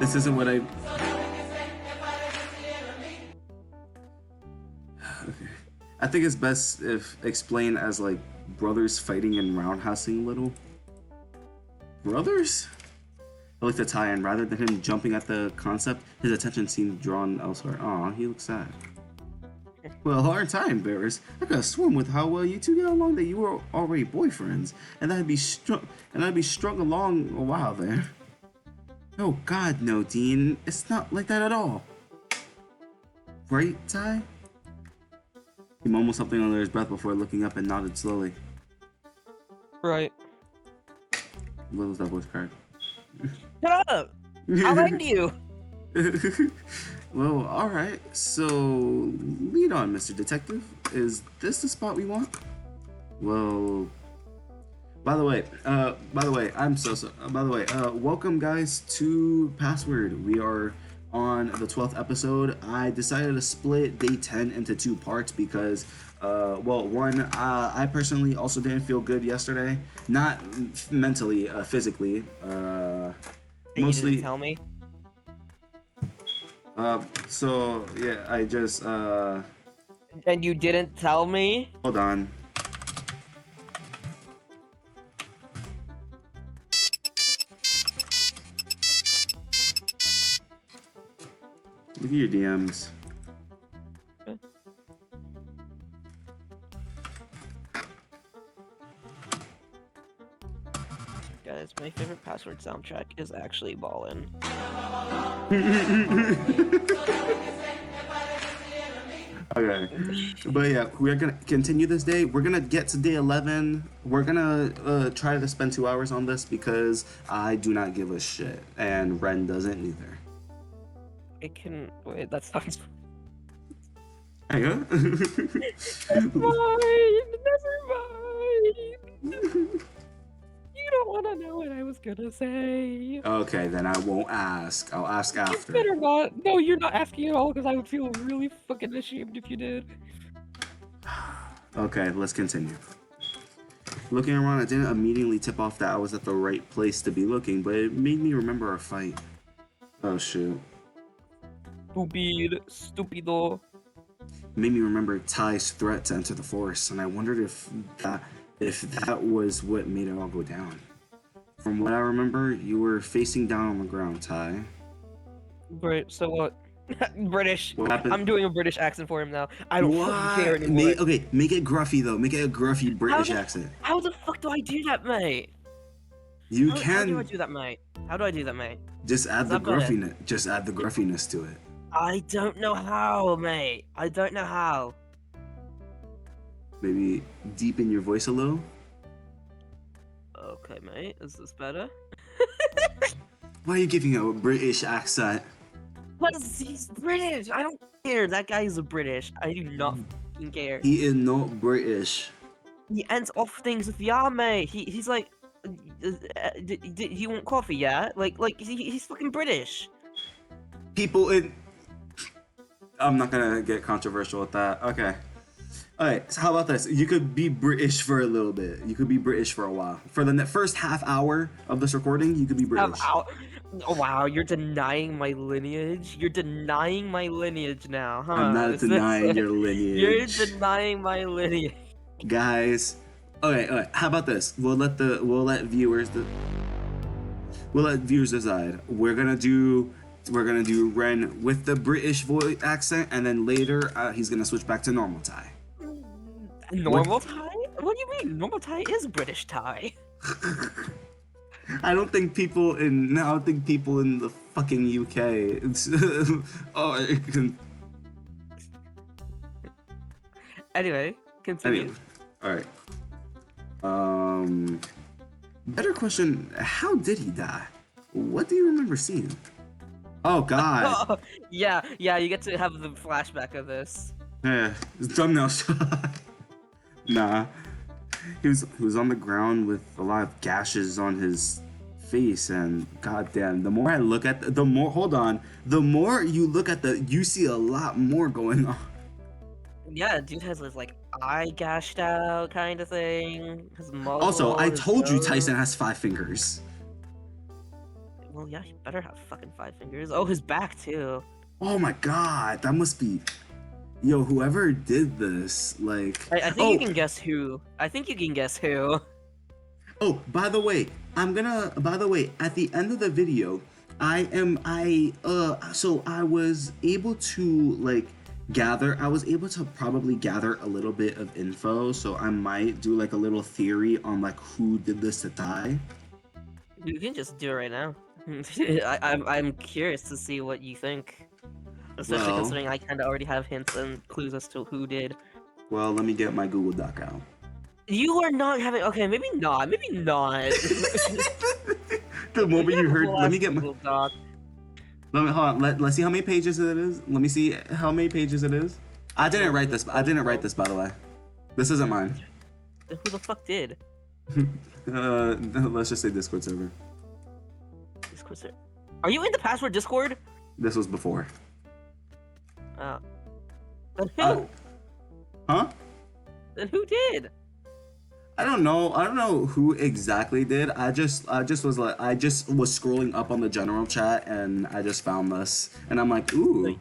This isn't what I. Okay. I think it's best if explained as like brothers fighting and roundhousing a little. Brothers? I like the tie-in. Rather than him jumping at the concept, his attention seemed drawn elsewhere. Aw, he looks sad. Well, aren't I embarrassed? I could have sworn with how well you two get along that you were already boyfriends, and I'd be strung along a while there. Oh God, no, Dean. It's not like that at all. Right, Ty? He mumbled something under his breath before looking up and nodded slowly. Right. What was that voice crack? Shut up! I'll end you! Well, alright. So, lead on, Mr. Detective. Is this the spot we want? Well, by the way, welcome guys to Password. We are on the 12th episode. I decided to split day 10 into 2 parts because, one, I personally also didn't feel good yesterday. Not mentally, physically. Mostly. You didn't tell me? So, yeah, I just, And you didn't tell me? Hold on. Look at your DMs. Okay. Guys, my favorite Password soundtrack is actually Ballin'. Okay, but yeah, we're gonna continue this day. We're gonna get to day 11. We're gonna try to spend 2 hours on this because I do not give a shit, and Ren doesn't either. It can wait. That sounds. Hang on. Never mind. You don't want to know what I was gonna say. Okay, then I won't ask. I'll ask You after. better not. No, you're not asking at all because I would feel really fucking ashamed if you did. Okay, let's continue. Looking around, I didn't immediately tip off that I was at the right place to be looking, but it made me remember our fight. Oh shoot. Stupido. It made me remember Ty's threat to enter the forest, and I wondered if that was what made it all go down. From what I remember, you were facing down on the ground, Ty. Right, so what? British. What happened? I'm doing a British accent for him now. I don't fucking care anymore. Make it gruffy though. Make it a gruffy British accent. How the fuck do I do that, mate? How do I do that, mate? How do I do that, mate? Just add the gruffiness. Just add the gruffiness to it. I don't know how, mate. I don't know how. Maybe deepen your voice a little. Okay, mate. Is this better? Why are you giving it a British accent? Because he's British. I don't care. That guy is a British. I do not fucking care. He is not British. He ends off things with yeah, mate. He's like, you want coffee? Yeah. Like he's fucking British. People in. I'm not gonna get controversial with that. Okay. Alright, so how about this? You could be British for a little bit. You could be British for a while. For the first half hour of this recording, you could be British. Oh, wow, you're denying my lineage? You're denying my lineage now, huh? I'm not denying your lineage. You're denying my lineage. Guys. Okay, how about this? We'll let viewers decide. We're gonna do Ren with the British voice accent, and then later he's gonna switch back to normal Thai. Normal Thai? What do you mean? Normal Thai is British Thai. I don't think people in the fucking UK. Anyway, continue. All right. Better question. How did he die? What do you remember seeing? Oh God. Yeah, you get to have the flashback of this. Yeah, thumbnail shot. Nah. He was on the ground with a lot of gashes on his face, and goddamn, the more you look at you see a lot more going on. Yeah, dude has his like eye gashed out kind of thing. His muzzle. Also, I told you Tyson has 5 fingers. Well, yeah, he better have fucking 5 fingers. Oh, his back too. Oh my god, that must be. Yo, whoever did this, like. I think you Oh, can guess who. I think you can guess who. oh, by the way, by the way, at the end of the video, so I was able to, like, I was able to probably gather a little bit of info, so I might do, like, a little theory on, like, who did this to Ty. You can just do it right now. I'm curious to see what you think, especially Well, considering I kind of already have hints and clues as to who did. well, let me get my Google Doc out. You are not having. Okay, maybe not. Maybe not. The You moment have you a heard, whole let me ass get my. Google Doc. Let me hold on. Let's see how many pages it is. Let me see how many pages it is. I didn't write this. I didn't write this, by the way. This isn't mine. Who the fuck did? Let's just say Discord server. Discord server. Are you in the password Discord? This was before. Then who? Huh? Then who did? I don't know. I don't know who exactly did. I just was scrolling up on the general chat and I just found this and I'm like, ooh.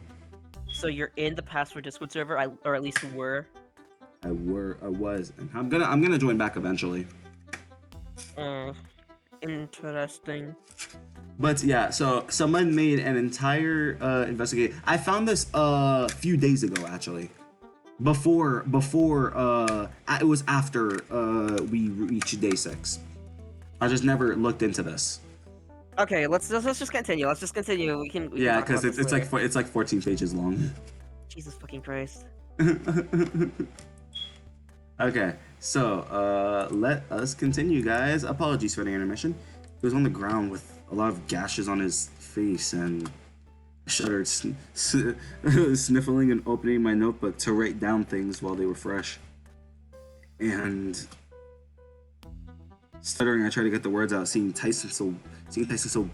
So you're in the password Discord server, or at least were. I was. And I'm gonna join back eventually. Interesting. But yeah, so someone made an entire investigate. I found this a few days ago actually. Before it was after we reached day 6. I just never looked into this. Okay, let's just continue. Let's just continue. We can Yeah, talk because about this later. it's like 14 pages long. Jesus fucking Christ. Okay, so let us continue, guys. Apologies for the intermission. He was on the ground with a lot of gashes on his face and shuddered, sniffling and opening my notebook to write down things while they were fresh. And stuttering, I tried to get the words out, seeing Tyson so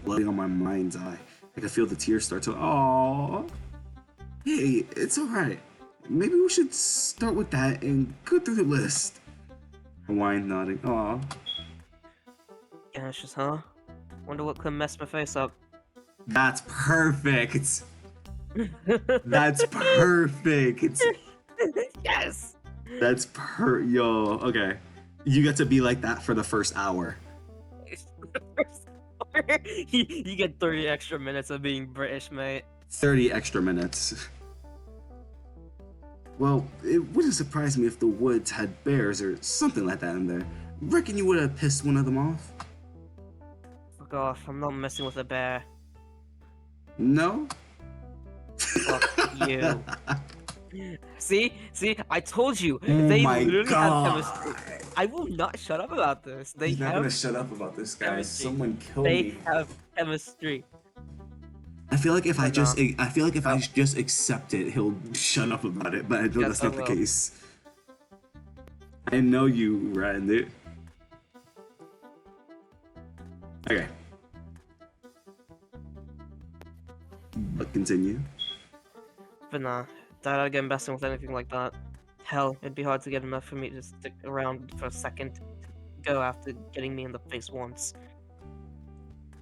bloody on my mind's eye. I could feel the tears start to. Aww. Hey, it's alright. Maybe we should start with that and go through the list. I whined, nodding. Aw. Gashes, huh? Wonder what could mess my face up. That's perfect. That's perfect. Yes. That's yo. Okay, you get to be like that for the first hour. You get 30 extra minutes of being British, mate. 30 extra minutes. Well, it wouldn't surprise me if the woods had bears or something like that in there. Reckon you would have pissed one of them off? Fuck off, I'm not messing with a bear. No? Fuck you. See, I told you. Oh They my literally God. have chemistry. I will not shut up about this. They He's not have gonna shut up about this, guys. chemistry. Someone kill They me. have chemistry. I feel like if I But just accept it, he'll shut up about it. But I know Yes, that's I not the will. case. I know you, Randy. Okay. But continue. But nah, doubt I'd get invested with anything like that. Hell, it'd be hard to get enough for me to stick around for a second to go after getting me in the face once.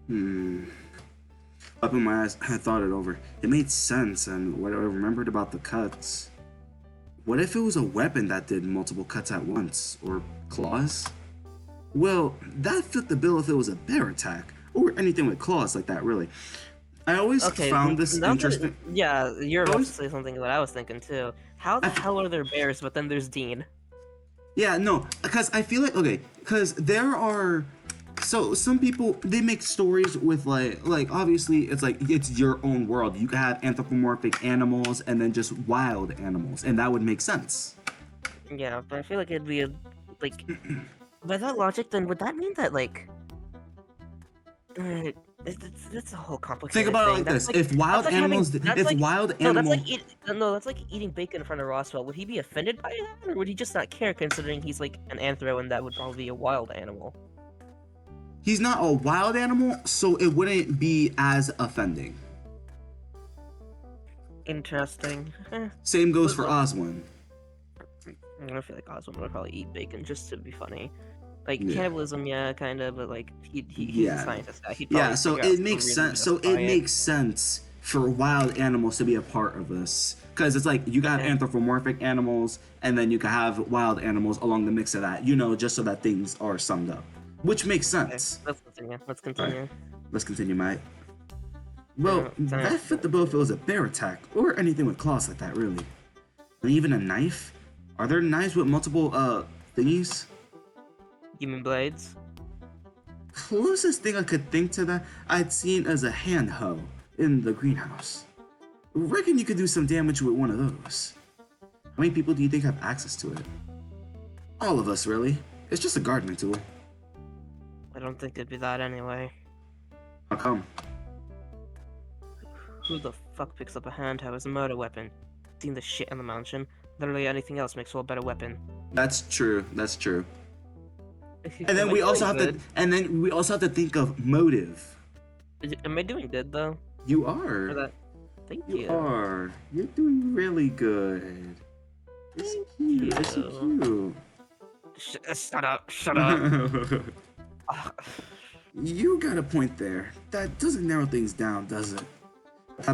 Up in my eyes, I thought it over. It made sense, and what I remembered about the cuts. What if it was a weapon that did multiple cuts at once? Or claws? Well, that fit the bill if it was a bear attack, or anything with claws like that, really. I always found this now that- interesting. yeah, you're about to Always- say something that I was thinking too. How the hell are there bears, but then there's Dean? Yeah, no, because I feel like, okay, because there are, so some people, they make stories with like obviously it's like it's your own world. You could have anthropomorphic animals and then just wild animals, and that would make sense. Yeah, but I feel like it'd be like by that logic, then would that mean that like that's a whole complicated Think about it thing. like That's this: if wild that's like having- animals, that's if like- wild no, animals, that's like eating bacon in front of Roswell. Would he be offended by that, or would he just not care, considering he's like an anthro and that would probably be a wild animal? he's not a wild animal, so it wouldn't be as offending. Interesting. Same goes for Look. Oswin. I feel like Oswald would probably eat bacon just to be funny. Like Yeah. cannibalism, yeah, kind of, but like he's a Yeah. scientist guy. He'd Yeah, probably so figure out it some makes reason to sense. So justify it it. makes sense for wild animals to be a part of this, because it's like you can have Okay, anthropomorphic animals, and then you can have wild animals along the mix of that. Just so that things are summed up, which makes okay, sense. let's continue. Let's All right, continue. let's continue, mate. Well, Yeah, that fit the bill if it was a bear attack or anything with claws like that, really. And even a knife. Are there knives with multiple thingies? you mean blades? Closest thing I could think to that I'd seen as a hand hoe in the greenhouse. Reckon you could do some damage with one of those. How many people do you think have access to it? All of us, really. It's just a gardening tool. I don't think it'd be that anyway. How come? Who the fuck picks up a hand hoe as a murder weapon? Seen the shit in the mansion. Literally anything else makes for a better weapon. That's true. That's true. And Am then I we also doing have good? to. And then we also have to think of motive. Am I doing good though? You For are. that? Thank You you. are. You're doing really good. It's so cute. It's so you. Shut up! Shut up! cute. Ugh. You got a point there. That doesn't narrow things down, does it?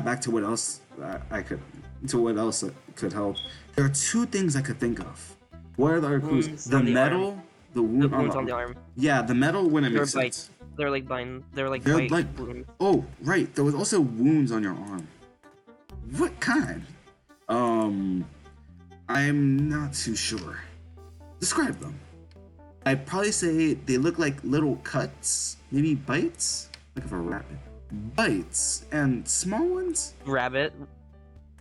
Back to what else I could, to what else could help. There are two things I could think of. What are the other clues? Wounds The on the arm. metal, the The wound wounds on on the the arm. arm. Yeah, the metal wouldn't They're make bite. sense. They're like bind. They're like They're bite like, wounds. oh right, there was also wounds on your arm. What kind? I'm not too sure. Describe them. I'd probably say they look like little cuts, maybe bites, like of a rabbit. Bites and small ones. Rabbit.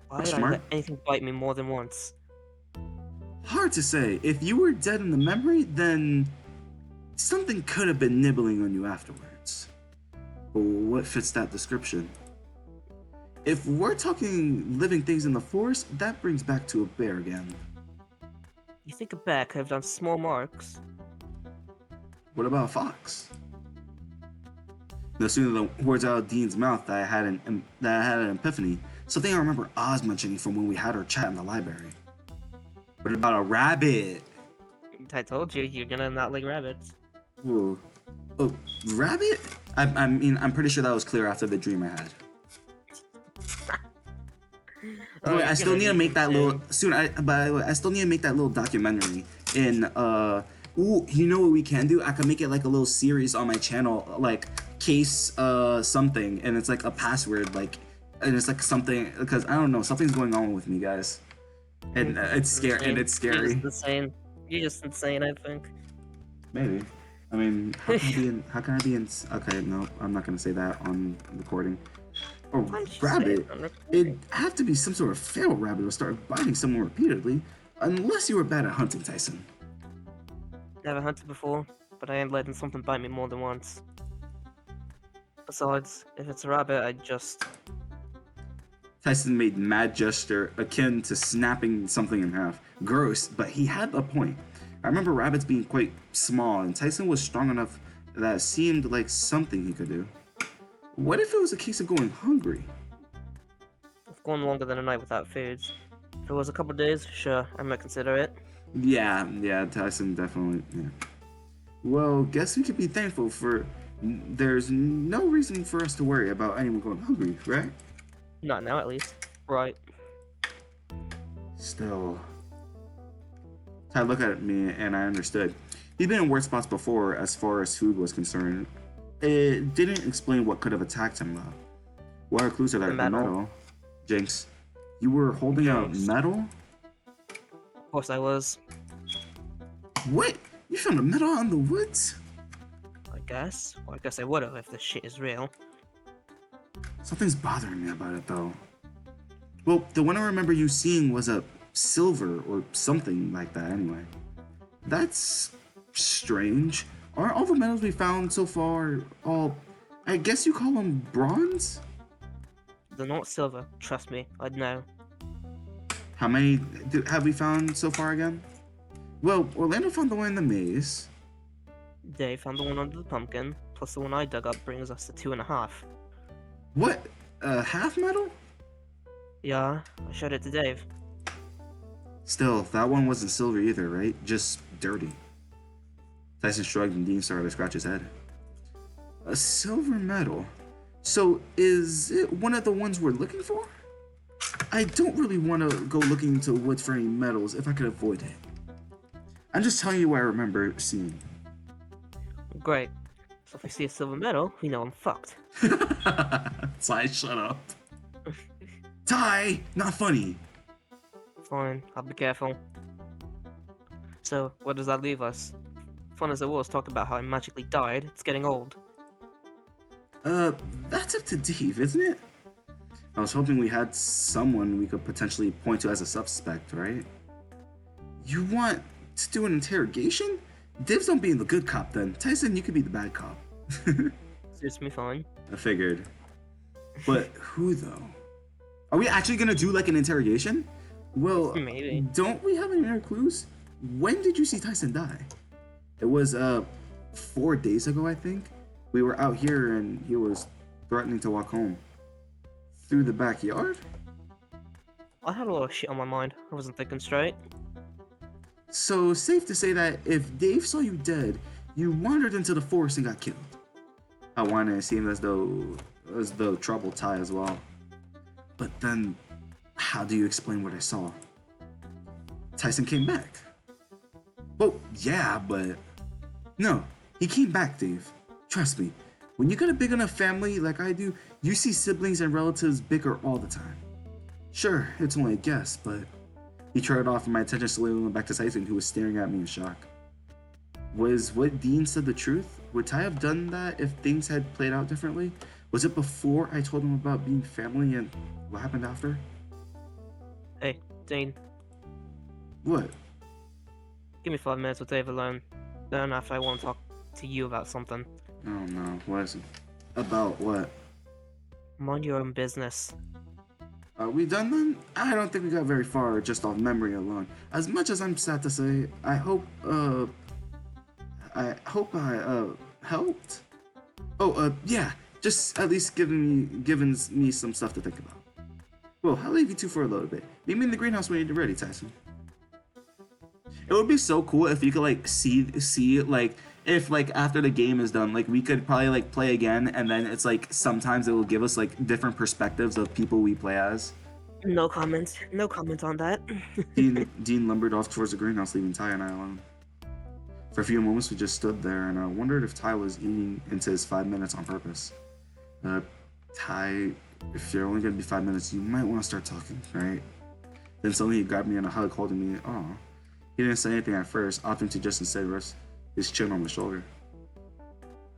Why did Question I mark? let anything bite me more than once? Hard to say. If you were dead in the memory, then something could have been nibbling on you afterwards. But what fits that description? If we're talking living things in the forest, that brings back to a bear again. You think a bear could have done small marks? What about a fox? No sooner the words out of Dean's mouth that I had an epiphany. Something I remember Oz mentioning from when we had our chat in the library. What about a rabbit? I told you, you're gonna not like rabbits. Ooh. Oh, rabbit? I mean, I'm pretty sure that was clear after the dream I had. By the way, I still need to make that little soon. By the way, I still need to make that little documentary in Ooh, you know what we can do? I can make it like a little series on my channel, like case something, and it's like a password, like, and it's like something because I don't know, something's going on with me, guys, and it's scary. And it's You're scary. just insane. You're just insane, I think. Maybe. I mean, how can I be in? How can I be in? Okay, no, I'm not gonna say that on recording. A Why don't you say rabbit? it on recording? It'd have to be some sort of feral rabbit or start biting someone repeatedly, unless you were bad at hunting, Tyson. Never hunted before, but I ain't letting something bite me more than once. Besides, if it's a rabbit, I'd just... Tyson made mad gesture akin to snapping something in half. Gross, but he had a point. I remember rabbits being quite small, and Tyson was strong enough that it seemed like something he could do. What if it was a case of going hungry? I've gone longer than a night without foods. If it was a couple days, sure, I might consider it. Yeah, Tyson definitely, yeah. Well, guess we could be thankful for there's no reason for us to worry about anyone going hungry, right? Not now, at least. Right. Still. Ty looked at me and I understood. He'd been in worse spots before as far as food was concerned. It didn't explain what could have attacked him though. What are clues are there? The metal. Jinx, you were holding Jinx. a metal? Of course I was. What? You found a metal out in the woods? I guess. Well, I guess I would've if this shit is real. Something's bothering me about it though. Well, the one I remember you seeing was a silver or something like that anyway. That's strange. Aren't all the metals we found so far all, I guess you call them bronze? They're not silver, trust me, I'd know. How many have we found so far again? Well, Orlando found the one in the maze. Dave found the one under the pumpkin, plus the one I dug up brings us to 2.5. What? Half metal? Yeah, I showed it to Dave. Still, that one wasn't silver either, right? Just dirty. Tyson shrugged and Dean started to scratch his head. A silver medal? So is it one of the ones we're looking for? I don't really want to go looking into the woods for any medals if I could avoid it. I'm just telling you what I remember seeing. Great. So if we see a silver medal, we know I'm fucked. Ty, shut up. Ty, not funny. Fine, I'll be careful. So, where does that leave us? Fun as it was talk about how I magically died, it's getting old. That's up to Dave, isn't it? I was hoping we had someone we could potentially point to as a suspect, right? You want to do an interrogation? Divs on being the good cop then. Tyson, you could be the bad cop. Suits me fine. I figured. But who though? Are we actually gonna do like an interrogation? Well, Maybe. Don't we have any other clues? When did you see Tyson die? It was 4 days ago, I think. We were out here and he was threatening to walk home. Through the backyard? I had a lot of shit on my mind. I wasn't thinking straight. So safe to say that if Dave saw you dead, you wandered into the forest and got killed. I wanted to seem as though trouble Ty as well. But then, how do you explain what I saw? Tyson came back. Well, yeah, but no, he came back, Dave. Trust me, when you got a big enough family like I do, you see siblings and relatives bicker all the time. Sure, it's only a guess, but he trotted off and my attention slowly went back to Tyson, who was staring at me in shock. Was what Dean said the truth? Would Ty have done that if things had played out differently? Was it before I told him about being family and what happened after? Hey, Dean, What? give me 5 minutes with Dave alone. Then after I want to talk to you about something. Oh no, what is it? About what? Mind your own business. Are we done then? I don't think we got very far just off memory alone. As much as I'm sad to say, I hope I helped. Oh, yeah, just at least giving me some stuff to think about. Well, I'll leave you two for a little bit. Meet me in the greenhouse when you're ready, Tyson. It would be so cool if you could like see like if like after the game is done, like we could probably like play again, and then it's like sometimes it will give us like different perspectives of people we play as. No comment. No comment on that. Dean lumbered off towards the greenhouse, leaving Ty and I alone. For a few moments, we just stood there, and I wondered if Ty was eating into his 5 minutes on purpose. Ty, if you're only gonna be 5 minutes, you might want to start talking, right? Then suddenly he grabbed me in a hug, holding me. Aw. He didn't say anything at first, opting to just instead rest his chin on my shoulder.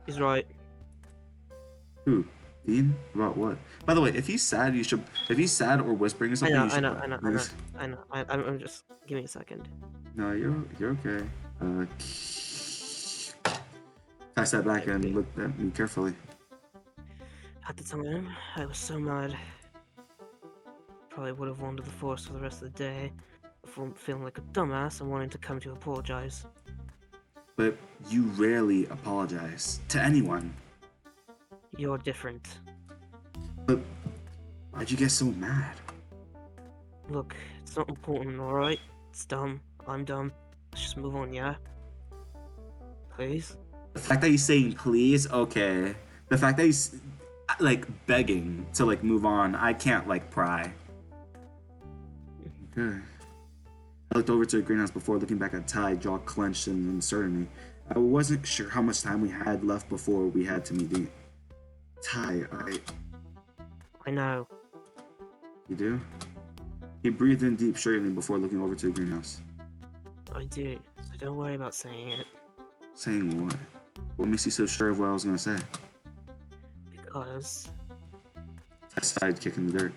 He's right. Who? Dean? About what? By the way, if he's sad, you should. If he's sad or whispering or something, you should. I know. I'm just. Give me a second. No, you're okay. I sat back and looked at me carefully. At the time, I was so mad. Probably would have wandered the forest for the rest of the day before feeling like a dumbass and wanting to come to apologize. But you rarely apologize to anyone. You're different. But why'd you get so mad? Look, it's not important, alright? It's dumb. I'm dumb. Let's just move on, yeah? Please? The fact that he's saying please, okay. The fact that he's like begging to like move on, I can't like pry. Okay. I looked over to the greenhouse before looking back at Ty, jaw clenched in uncertainty. I wasn't sure how much time we had left before we had to meet Dean. Ty, I know. You do? He breathed in deep, straightly before looking over to the greenhouse. I do, so don't worry about saying it. Saying what? What makes you so sure of what I was gonna say? Because... I sighed, kicking the dirt.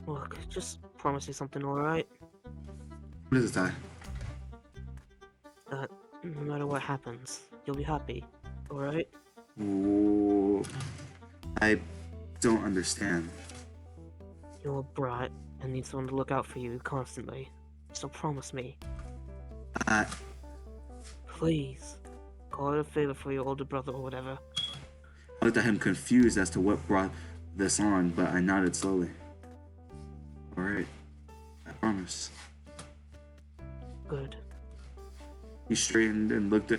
Look, just promise me something, alright? What is it, Ty? That no matter what happens, you'll be happy, alright? Ooh, I don't understand. You're a brat and need someone to look out for you constantly. So promise me. Please. Call it a favor for your older brother or whatever. I looked at him confused as to what brought this on, but I nodded slowly. Alright, I promise. Good. He straightened and looked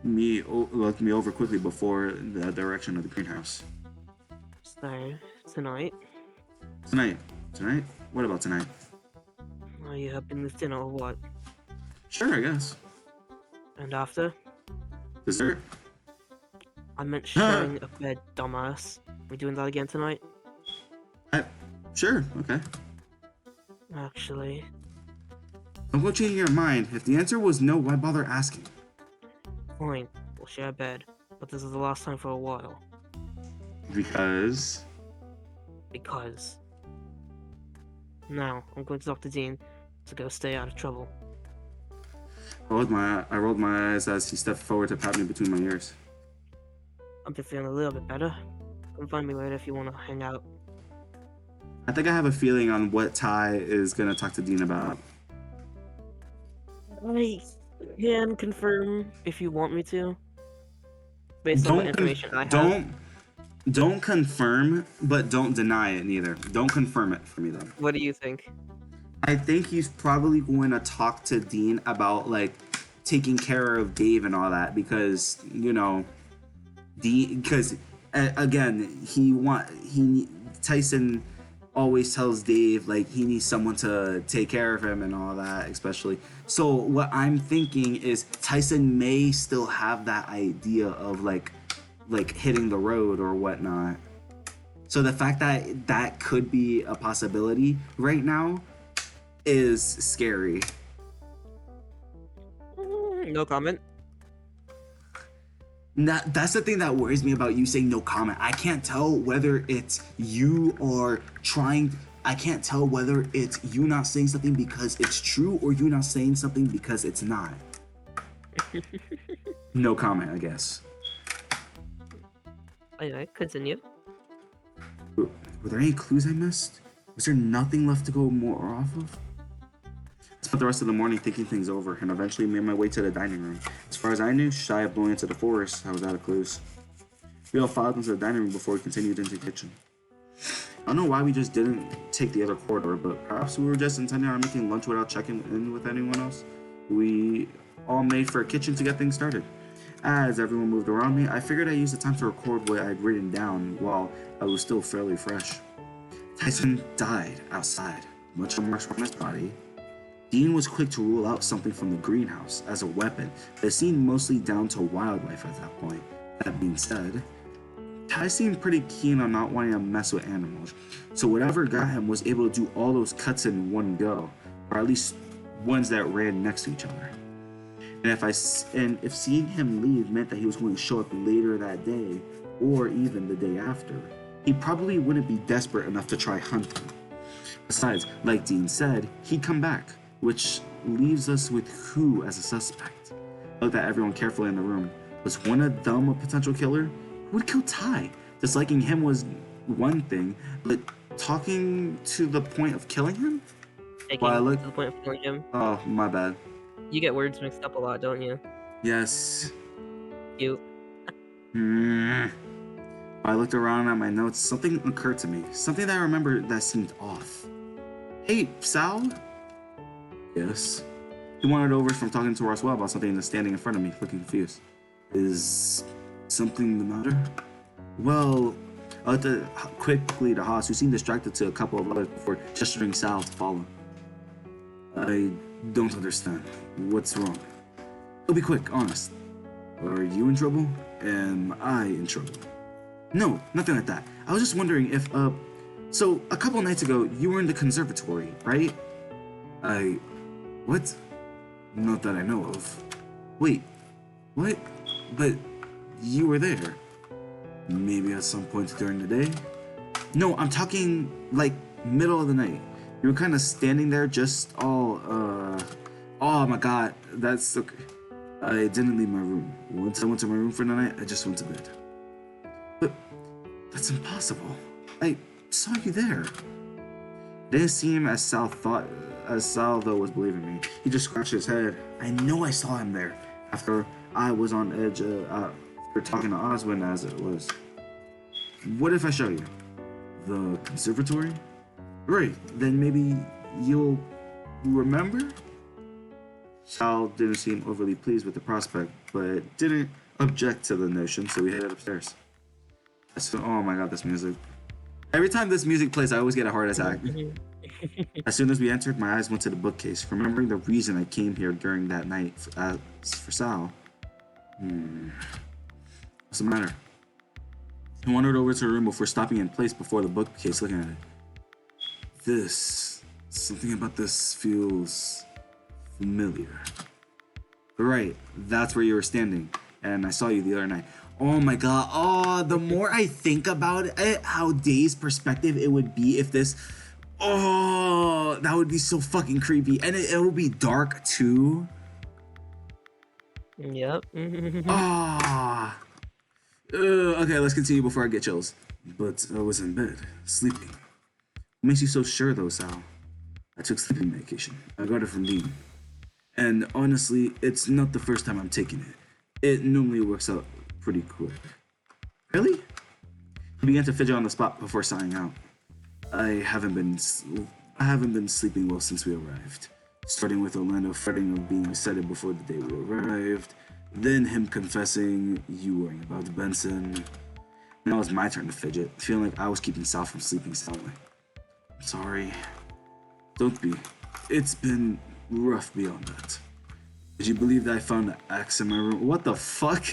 looked me over quickly before the direction of the greenhouse. So, tonight, Tonight. Tonight? What about tonight? are you helping with dinner or what? Sure, I guess. And after? Dessert? I meant sharing a bed, dumbass. We doing that again tonight? Sure, okay. Actually, Don't go changing your mind. If the answer was no, why bother asking? fine. We'll share a bed. But this is the last time for a while. Because... Because. Now, I'm going to talk to Dean to go stay out of trouble. I rolled my eyes as he stepped forward to pat me between my ears. I've been feeling a little bit better. Come find me later if you want to hang out. I think I have a feeling on what Ty is gonna talk to Dean about. I can confirm if you want me to. Based on what information I have. Don't confirm, but don't deny it neither. Don't confirm it for me though. What do you think? I think he's probably going to talk to Dean about like taking care of Dave and all that because again Tyson always tells Dave like he needs someone to take care of him and all that, especially. So what I'm thinking is Tyson may still have that idea of like hitting the road or whatnot. So the fact that that could be a possibility right now is scary. No comment. That's the thing that worries me about you saying no comment. I can't tell whether it's you or trying. I can't tell whether it's you not saying something because it's true or you not saying something because it's not. No comment, I guess. Anyway, continue. Were there any clues I missed? Was there nothing left to go more off of? I spent the rest of the morning thinking things over and eventually made my way to the dining room. As far as I knew, shy of blowing into the forest, I was out of clues. We all filed into the dining room before we continued into the kitchen. I don't know why we just didn't take the other corridor, but perhaps we were just intending on making lunch without checking in with anyone else. We all made for a kitchen to get things started. As everyone moved around me, I figured I'd use the time to record what I'd written down while I was still fairly fresh. Tyson died outside, much of marks on his body. Dean was quick to rule out something from the greenhouse as a weapon that seemed mostly down to wildlife at that point. That being said, Ty seemed pretty keen on not wanting to mess with animals, so whatever got him was able to do all those cuts in one go, or at least ones that ran next to each other. And if seeing him leave meant that he was going to show up later that day, or even the day after, he probably wouldn't be desperate enough to try hunting. Besides, like Dean said, he'd come back, which leaves us with who as a suspect. I looked at everyone carefully in the room. Was one of them a potential killer? Who would kill Ty? Disliking him was one thing, but talking to the point of killing him? Taking to the point of killing him. Oh, my bad. You get words mixed up a lot, don't you? Yes. You. I looked around at my notes. Something occurred to me. Something that I remember that seemed off. Hey, Sal? Yes. He wandered over from talking to Roswell about something that's standing in front of me, looking confused. Is something the matter? Well, I looked quickly to Haas, who seemed distracted to a couple of others before gesturing Sal to follow. I don't understand. What's wrong? It'll be quick, honest. Are you in trouble? Am I in trouble? No, nothing like that. I was just wondering if, so a couple nights ago, you were in the conservatory, right? What? Not that I know of. Wait, what? But you were there. Maybe at some point during the day? No, I'm talking, like, middle of the night. You were kind of standing there just all, oh my god, that's okay. I didn't leave my room. Once I went to my room for the night, I just went to bed. But that's impossible. I saw you there. It didn't seem as Sal though was believing me. He just scratched his head. I know I saw him there after I was on edge after talking to Oswin as it was. What if I show you? The conservatory? Right, then maybe you'll remember? Sal didn't seem overly pleased with the prospect, but didn't object to the notion, so we headed upstairs. Oh my god, this music. Every time this music plays, I always get a heart attack. As soon as we entered, my eyes went to the bookcase, remembering the reason I came here during that night for Sal. What's the matter? I wandered over to the room before stopping in place before the bookcase, looking at it. Something about this feels familiar. Right, that's where you were standing, and I saw you the other night. Oh my god, the more I think about it, how Day's perspective it would be if this... that would be so fucking creepy, and it would be dark too. Yep. Okay, let's continue before I get chills. But I was in bed, sleeping. What makes you so sure though, Sal? I took sleeping medication. I got it from Dean. And honestly, it's not the first time I'm taking it. It normally works out pretty quick. Really? He began to fidget on the spot before sighing out. I haven't been sleeping well since we arrived. Starting with Orlando fretting of being excited before the day we arrived, then him confessing you worrying about Benson. Now it was my turn to fidget, feeling like I was keeping Sal from sleeping soundly. I'm sorry. Don't be. It's been rough beyond that. Did you believe that I found an axe in my room? What the fuck?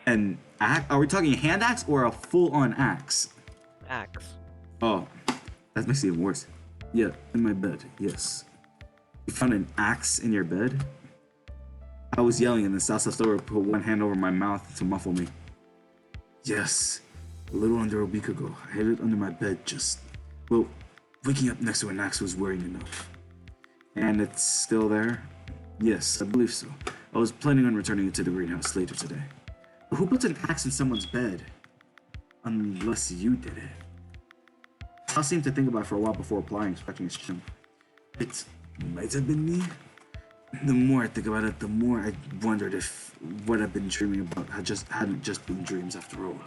An axe? Are we talking a hand axe or a full-on axe? Axe. Oh, that makes it even worse. Yeah, in my bed, yes. You found an axe in your bed? I was yelling and the Salsa Thrower put one hand over my mouth to muffle me. Yes, a little under a week ago. I hid it under my bed waking up next to an axe was worrying enough. And it's still there? Yes, I believe so. I was planning on returning it to the greenhouse later today. But who puts an axe in someone's bed? Unless you did it. I seemed to think about it for a while before applying, scratching his chin. It might have been me. The more I think about it, the more I wondered if what I've been dreaming about hadn't just been dreams after all.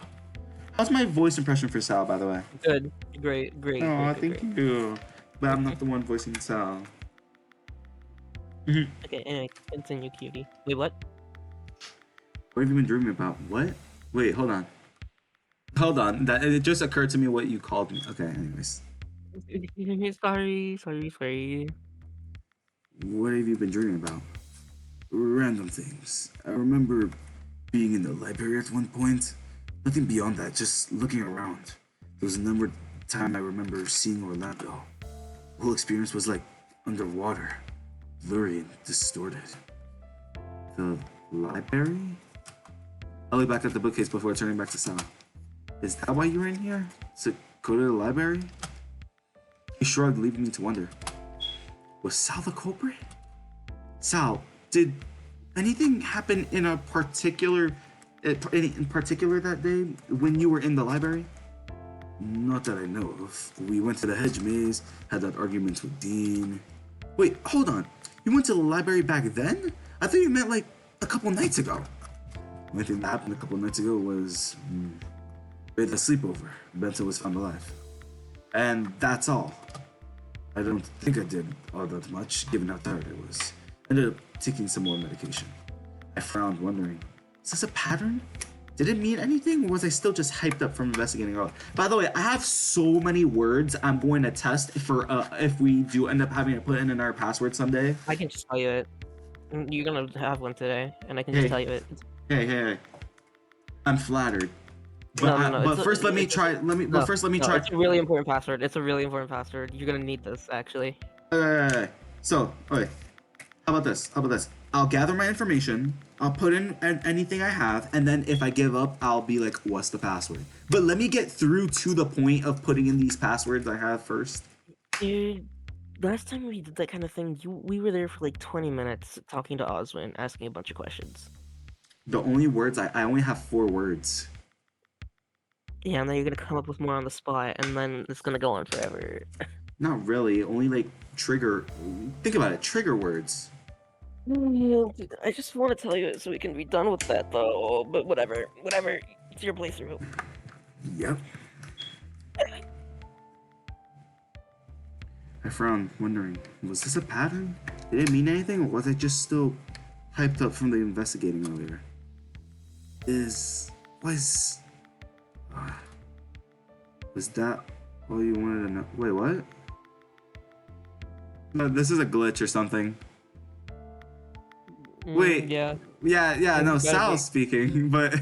How's my voice impression for Sal, by the way? Good. Great. Oh, thank you. But I'm not the one voicing Sal. Okay, anyway, continue, cutie. Wait, what? What have you been dreaming about? What? Wait, hold on. It just occurred to me what you called me. Okay, anyways. Sorry. What have you been dreaming about? Random things. I remember being in the library at one point. Nothing beyond that, just looking around. There was a number of times I remember seeing Orlando. The whole experience was like underwater, blurry and distorted. The library? I looked back at the bookcase before turning back to Sal. Is that why you were in here? To go to the library? He shrugged, leaving me to wonder. Was Sal the culprit? Sal, did anything happen in particular that day when you were in the library? Not that I know of. We went to the hedge maze, had that argument with Dean. Wait, hold on. You went to the library back then? I thought you meant like a couple nights ago. The only thing that happened a couple nights ago was we had a sleepover. Benson was found alive. And that's all. I don't think I did all that much, given how tired I was. I ended up taking some more medication. I frowned, wondering, is this a pattern? Did it mean anything, or was I still just hyped up from investigating all? By the way, I have so many words I'm going to test for if we do end up having to put in our password someday. I can just tell you it. You're gonna have one today, and I can just tell you it. Hey. I'm flattered. But No. First let me try. It's a really important password. You're gonna need this, actually. So, okay. How about this? I'll gather my information. I'll put in anything I have, and then if I give up, I'll be like, "What's the password?" But let me get through to the point of putting in these passwords I have first. Dude, last time we did that kind of thing, we were there for like 20 minutes talking to Oswin, asking a bunch of questions. The only words I only have 4 words. Yeah, and then you're gonna come up with more on the spot, and then it's gonna go on forever. Not really. Only like trigger. Think about it. Trigger words. Dude, I just want to tell you it so we can be done with that, though. But whatever. It's your playthrough. Yep. I frowned, wondering, was this a pattern? Did it mean anything, or was I just still hyped up from the investigating earlier. Is was uh, was that all you wanted to know? Wait, what? No, this is a glitch or something. Wait, Yeah. yeah, no, It's gotta Sal's be. speaking, but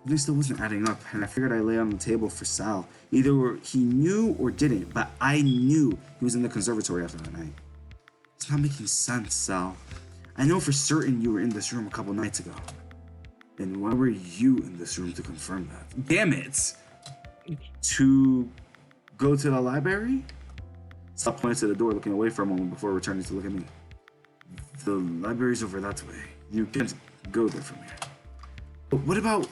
this still wasn't adding up, and I figured I'd lay on the table for Sal. Either he knew or didn't, but I knew he was in the conservatory after that night. It's not making sense, Sal. I know for certain you were in this room a couple nights ago. And why were you in this room to confirm that? Damn it! To go to the library? Sal pointed to the door, looking away for a moment before returning to look at me. The library's over that way. You can't go there from here. But what about...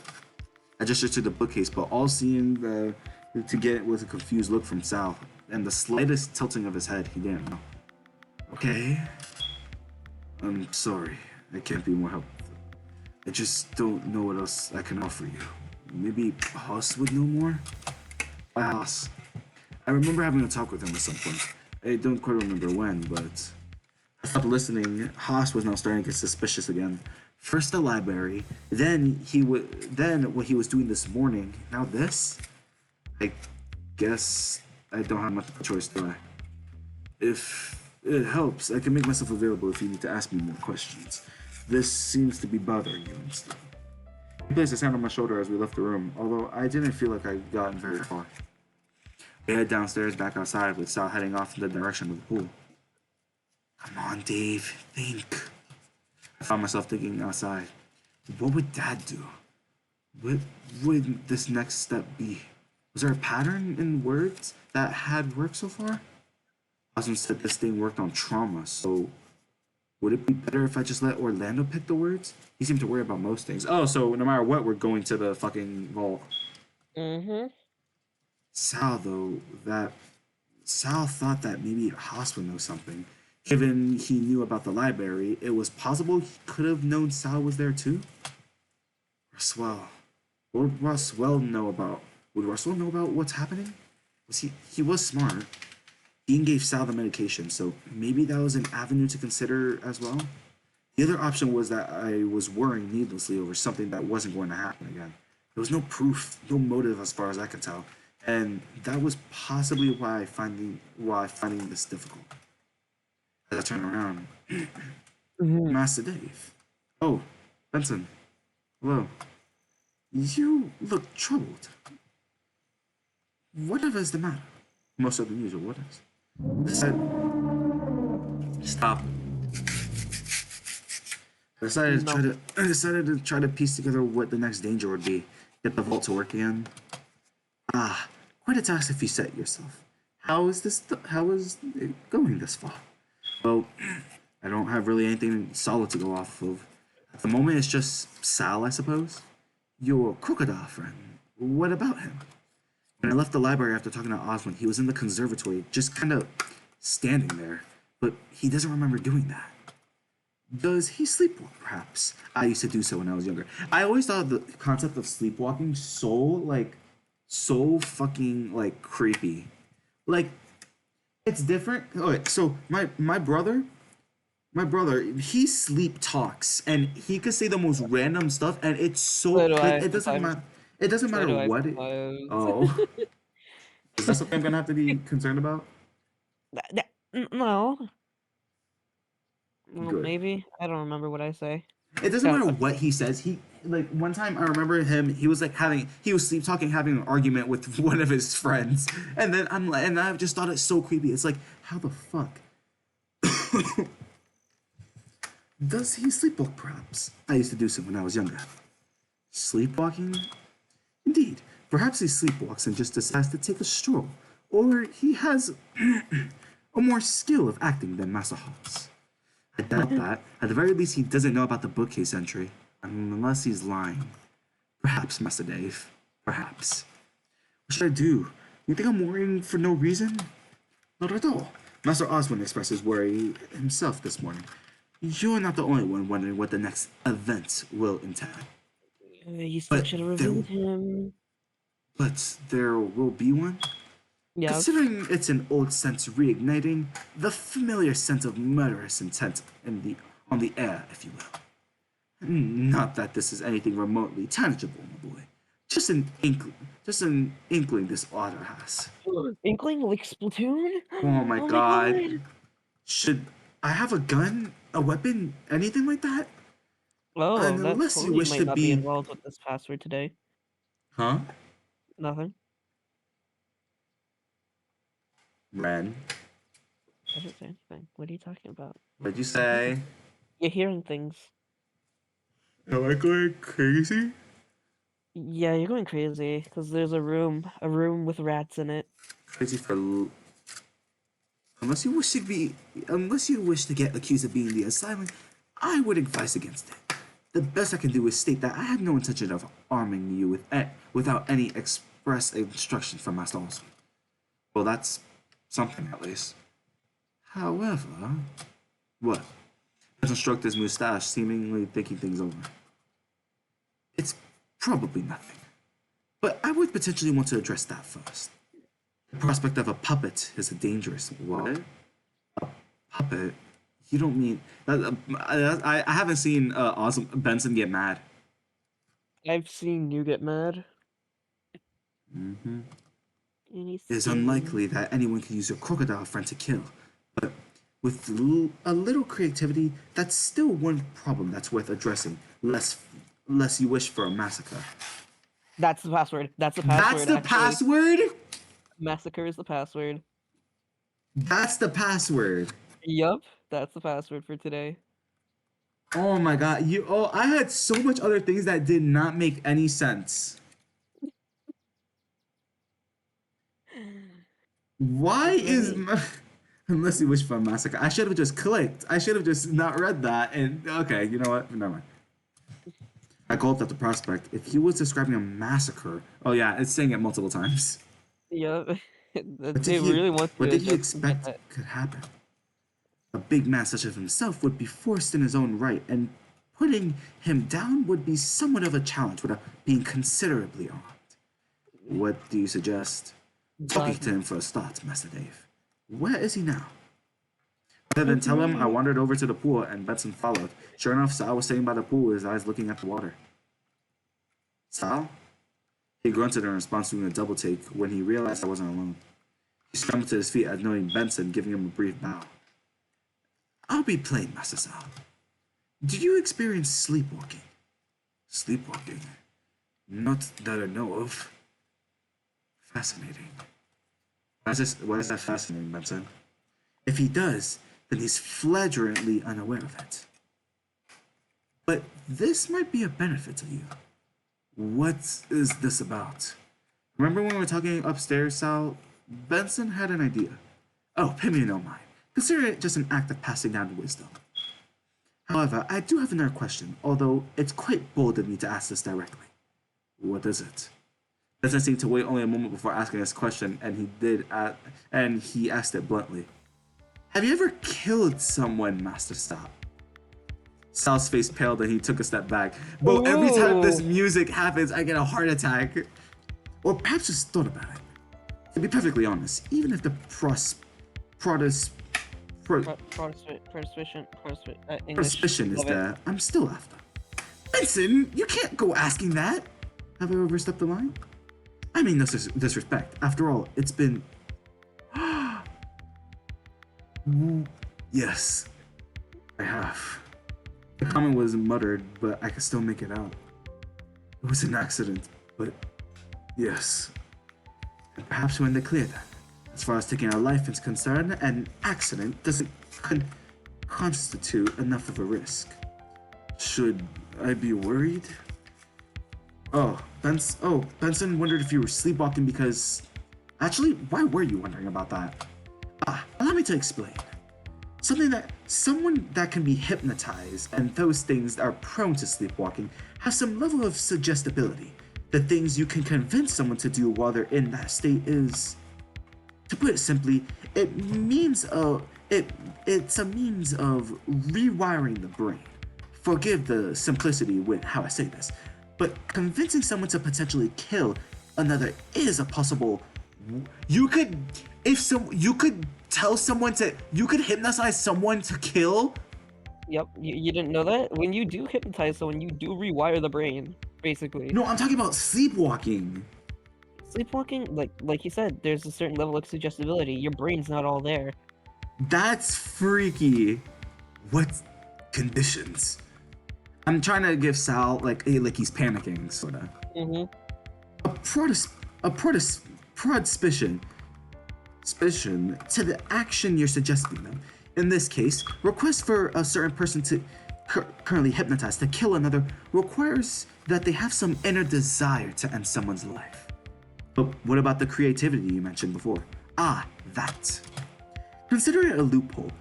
I gestured to the bookcase, but all seeing to get it was a confused look from Sal, and the slightest tilting of his head, he didn't know. Okay. I'm sorry. I can't be more helpful. I just don't know what else I can offer you. Maybe Haas would know more? Why Haas? I remember having a talk with him at some point. I don't quite remember when, but I stopped listening. Haas was now starting to get suspicious again. First the library, then what he was doing this morning. Now this? I guess I don't have much of a choice, do I? If it helps, I can make myself available if you need to ask me more questions. This seems to be bothering you and stuff. He placed his hand on my shoulder as we left the room, although I didn't feel like I'd gotten very far. We head downstairs back outside with Sal heading off in the direction of the pool. Come on, Dave, think. I found myself thinking outside. What would Dad do? What would this next step be? Was there a pattern in words that had worked so far? Osmond said this thing worked on trauma, so would it be better if I just let Orlando pick the words? He seemed to worry about most things. Oh, so no matter what, we're going to the fucking vault. Mm-hmm. Sal thought that maybe Haas would know something. Given he knew about the library, it was possible he could have known Sal was there too. Roswell. Would Roswell know about what's happening? He was smart. Dean gave Sal the medication, so maybe that was an avenue to consider as well. The other option was that I was worrying needlessly over something that wasn't going to happen again. There was no proof, no motive as far as I could tell, and that was possibly why finding this difficult. As I turned around, Mm-hmm. Master Dave. Oh, Benson. Hello. You look troubled. Whatever is the matter? Most of the usual, what is? Stop. No. I decided to try to piece together what the next danger would be. Get the vault to work again. Ah, quite a task if you set yourself. How is it going this far? Well, I don't have really anything solid to go off of. At the moment, it's just Sal, I suppose. Your crocodile friend. What about him? When I left the library after talking to Osmond, he was in the conservatory, just kind of standing there. But he doesn't remember doing that. Does he sleepwalk, perhaps? I used to do so when I was younger. I always thought the concept of sleepwalking so fucking, like, creepy. Like, it's different. Okay, so my brother, he sleep talks, and he could say the most random stuff, and it's So so, do like, I sometimes. it doesn't So matter do I what it, sometimes. oh. Is that something I'm gonna have to be concerned about? No. Well, Good. maybe. I don't remember what I say. It doesn't God, matter what he says. Like, one time I remember him, he was like he was sleep talking, having an argument with one of his friends. And then I just thought it's so creepy. It's like, how the fuck? Does he sleepwalk, perhaps? I used to do so when I was younger. Sleepwalking? Indeed. Perhaps he sleepwalks and just decides to take a stroll. Or he has a more skill of acting than Master Hobbs. I doubt that. At the very least, he doesn't know about the bookcase entry. Unless he's lying. Perhaps, Master Dave. Perhaps. What should I do? You think I'm worrying for no reason? Not at all. Master Osmond expresses worry himself this morning. You're not the only one wondering what the next event will entail. you still But should have there, reviewed him. but there will be one? Yes. Considering it's an old sense reigniting, the familiar sense of murderous intent in the on the air, if you will. Not that this is anything remotely tangible, my boy. Just an inkling this otter has. Inkling like Splatoon? Oh my Oh my god. god! Should I have a gun, a weapon, anything like that? Oh, that Unless you totally wish might to not be be... involved with this password today. Huh? Nothing. Ren, I didn't say anything. What are you talking about? what'd you say? You're hearing things. Am I going crazy? Yeah, you're going crazy because there's a room with rats in it. Crazy for... Unless you wish to be... Unless you wish to get accused of being the assailant, I would advise against it. The best I can do is state that I had no intention of arming you without any express instruction from Master Olson. Well, that's something at least. However... What? Benson stroked his mustache, seemingly thinking things over. It's probably nothing. But I would potentially want to address that first. The prospect of a puppet is a dangerous. What? A puppet? You don't mean... I haven't seen Awesome Benson get mad. I've seen you get mad. Mm-hmm. Any It is skin. unlikely that anyone can use your crocodile friend to kill. But with a little creativity, that's still one problem that's worth addressing, lest you wish for a massacre. That's the password. That's the That's password. the actually. password? Massacre is the password. That's the password. Yup, that's the password for today. Oh my god, I had so much other things that did not make any sense. Why is unless you wish for a massacre? I should have just clicked. I should have just not read that and okay, you know what? Never mind. I gulped at the prospect. If he was describing a massacre, oh yeah, it's saying it multiple times. Yup. What They did he really want you what to did he just get expect that. could happen? A big man such as himself would be forced in his own right, and putting him down would be somewhat of a challenge without being considerably armed. What do you suggest? Talking to him for a start, Master Dave. Where is he now? Rather than tell him, I wandered over to the pool and Benson followed. Sure enough, Sal was sitting by the pool, his eyes looking at the water. Sal? He grunted in response to a double take when he realized I wasn't alone. He scrambled to his feet at knowing Benson, giving him a brief bow. I'll be plain, Master Sal. Did you experience sleepwalking? Sleepwalking? Not that I know of. Fascinating. Why is that fascinating, Benson? If he does, then he's flagrantly unaware of it. But this might be a benefit to you. What is this about? Remember when we were talking upstairs, Sal? Benson had an idea. Oh, pay me no mind. Consider it just an act of passing down wisdom. However, I do have another question, although it's quite bold of me to ask this directly. What is it? Benson seemed to wait only a moment before asking this question, and he asked it bluntly. Have you ever killed someone, Master Sal? Sal's face paled and he took a step back. But every time this music happens, I get a heart attack. Or perhaps just thought about it. To be perfectly honest, even if the suspicion is there, I'm still after. Benson, you can't go asking that. Have I overstepped the line? I mean no disrespect. After all, it's been... Yes, I have. The comment was muttered, but I could still make it out. It was an accident, but yes. And perhaps we're in the clear then. As far as taking our life is concerned, an accident doesn't constitute enough of a risk. Should I be worried? Benson wondered if you were sleepwalking because... Actually, why were you wondering about that? Allow me to explain. Someone that can be hypnotized and those things that are prone to sleepwalking have some level of suggestibility. The things you can convince someone to do while they're in that state is, to put it simply, it's a means of rewiring the brain. Forgive the simplicity with how I say this, but convincing someone to potentially kill another is a possible. You could hypnotize someone to kill Yep, you didn't know that? When you do hypnotize someone, you do rewire the brain, basically. No, I'm talking about sleepwalking. Sleepwalking, like you said, there's a certain level of suggestibility. Your brain's not all there. That's freaky. What conditions? I'm trying to give Sal like he's panicking, sorta. Mm-hmm. A protis a protis suspicion to the action you're suggesting them. In this case, request for a certain person to currently hypnotized to kill another requires that they have some inner desire to end someone's life. But what about the creativity you mentioned before? Ah, that. Consider it a loophole.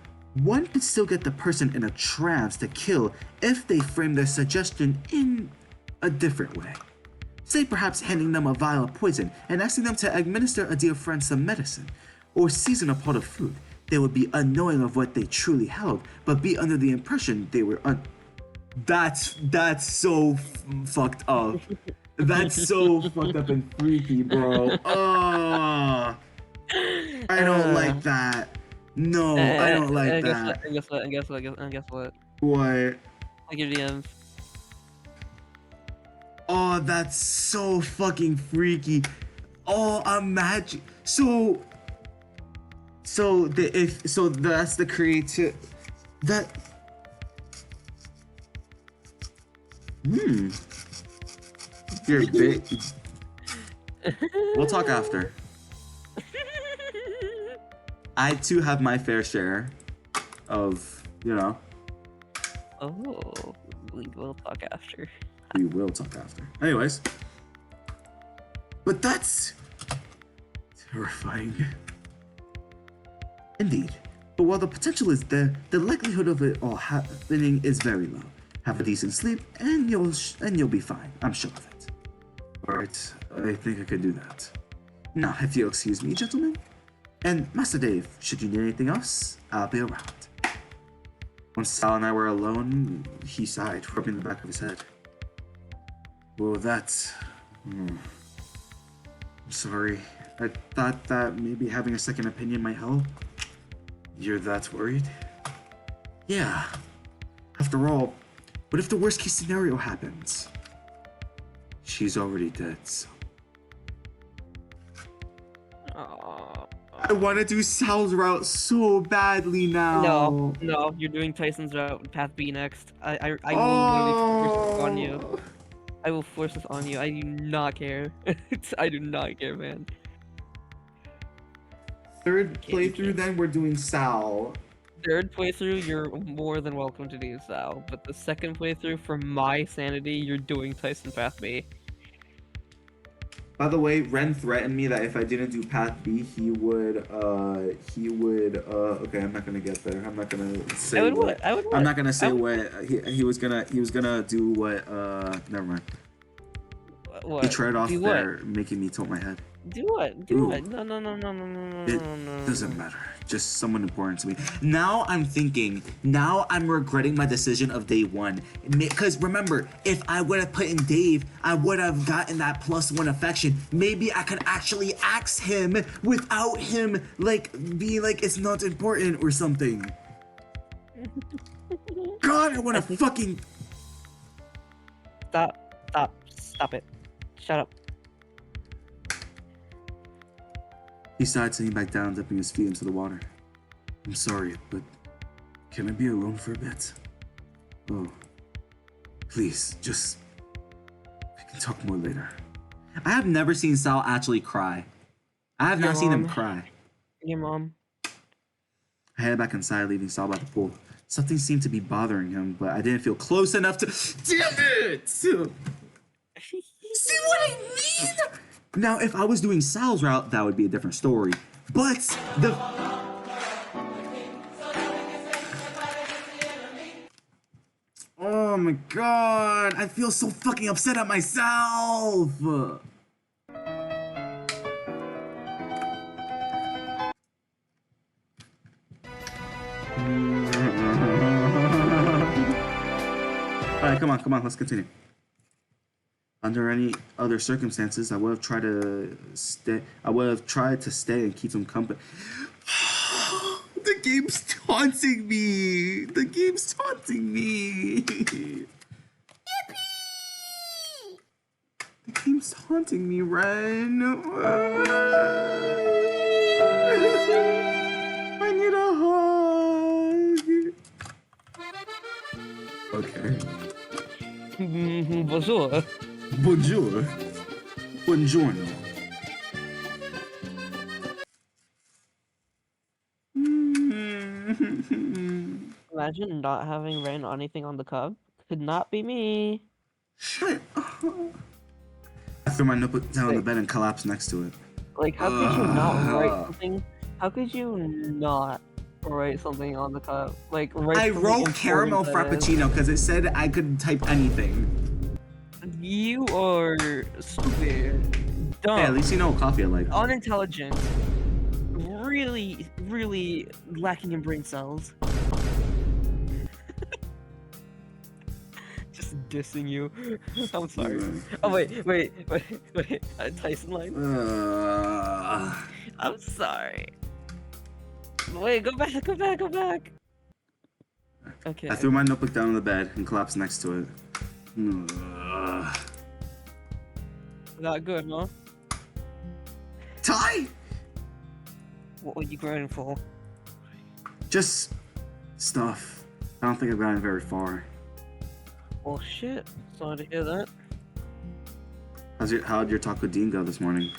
One could still get the person in a trance to kill if they frame their suggestion in a different way. Say perhaps handing them a vial of poison and asking them to administer a dear friend some medicine, or season a pot of food. They would be unknowing of what they truly held, but be under the impression they were That's so fucked up. That's so fucked up and freaky, bro. Oh, I don't like that. No, I don't like that. And guess what? And guess what? And guess what? What? I give DMs. Oh, that's so fucking freaky. Oh, imagine. That's the creative. That. You're big. We'll talk after. I too have my fair share of, Oh, we will talk after. We will talk after. Anyways. But that's terrifying. Indeed. But while the potential is there, the likelihood of it all happening is very low. Have a decent sleep, and you'll be fine. I'm sure of it. Alright, I think I can do that. Now, if you'll excuse me, gentlemen. And Master Dave, should you need anything else, I'll be around. Once Sal and I were alone, he sighed, rubbing the back of his head. Well, that's... I'm sorry. I thought that maybe having a second opinion might help. You're that worried? Yeah. After all, what if the worst case scenario happens? She's already dead, so... I want to do Sal's route so badly now. No, you're doing Tyson's route with Path B next. I will literally force this on you. I will force this on you. I do not care. I do not care, man. Third playthrough, then we're doing Sal. Third playthrough, you're more than welcome to do Sal. But the second playthrough, for my sanity, you're doing Tyson Path B. By the way, Ren threatened me that if I didn't do Path B, he would, okay, I'm not gonna get there. I'm not gonna say I'm not gonna say what he was gonna do what, never mind. What? He tried off there, making me tilt my head. Do what? Do what? No. It doesn't matter. Just someone important to me. Now I'm thinking. Now I'm regretting my decision of day one. Because remember, if I would have put in Dave, I would have gotten that +1 affection. Maybe I could actually axe him without him being like it's not important or something. God, I want to fucking Stop it. Shut up. He sighed, sitting back down, dipping his feet into the water. I'm sorry, but can I be alone for a bit? Oh, please, we can talk more later. I have never seen Sal actually cry. I have not seen him cry. Your mom. I headed back inside, leaving Sal by the pool. Something seemed to be bothering him, but I didn't feel close enough to... Damn it! See what I mean? Now, if I was doing Sal's route, that would be a different story. But the... Oh my god! I feel so fucking upset at myself! Alright, come on, let's continue. Under any other circumstances, I would have tried to stay. I would have tried to stay and keep him company. The game's taunting me. The game's taunting me. The game's taunting me, Ren. I need a hug. Okay. Bonjour. Bonjour. Buongiorno. Imagine not having rain or anything on the cub. Could not be me. Shut up. I threw my notebook down on the bed and collapsed next to it. Like, how could you not write something? How could you not write something on the cup? Like, write I something wrote caramel important that is- frappuccino because it said I could type anything. You are stupid, dumb, Hey, at least you know what coffee I like. unintelligent, really, really lacking in brain cells. Just dissing you. I'm sorry. Oh wait. Tyson line. I'm sorry. Wait, go back. Okay. I threw my notebook down on the bed and collapsed next to it. Not good, huh? Ty! What were you groaning for? Just stuff. I don't think I've gotten very far. Well, shit. Sorry to hear that. How'd your talk with Dean go this morning?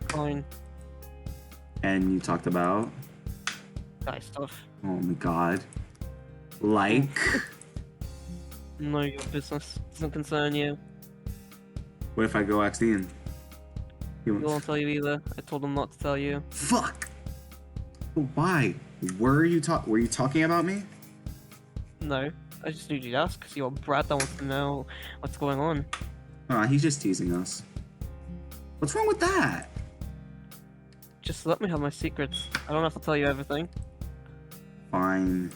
Fine. And you talked about? Guy stuff. Oh my god. Like? None of your business. Doesn't concern you. What if I go ask Dean? He won't tell you either. I told him not to tell you. Fuck! Why? Were you talking about me? No. I just need you to ask, because you're a brat that wants to know what's going on. He's just teasing us. What's wrong with that? Just let me have my secrets. I don't have to tell you everything. Fine.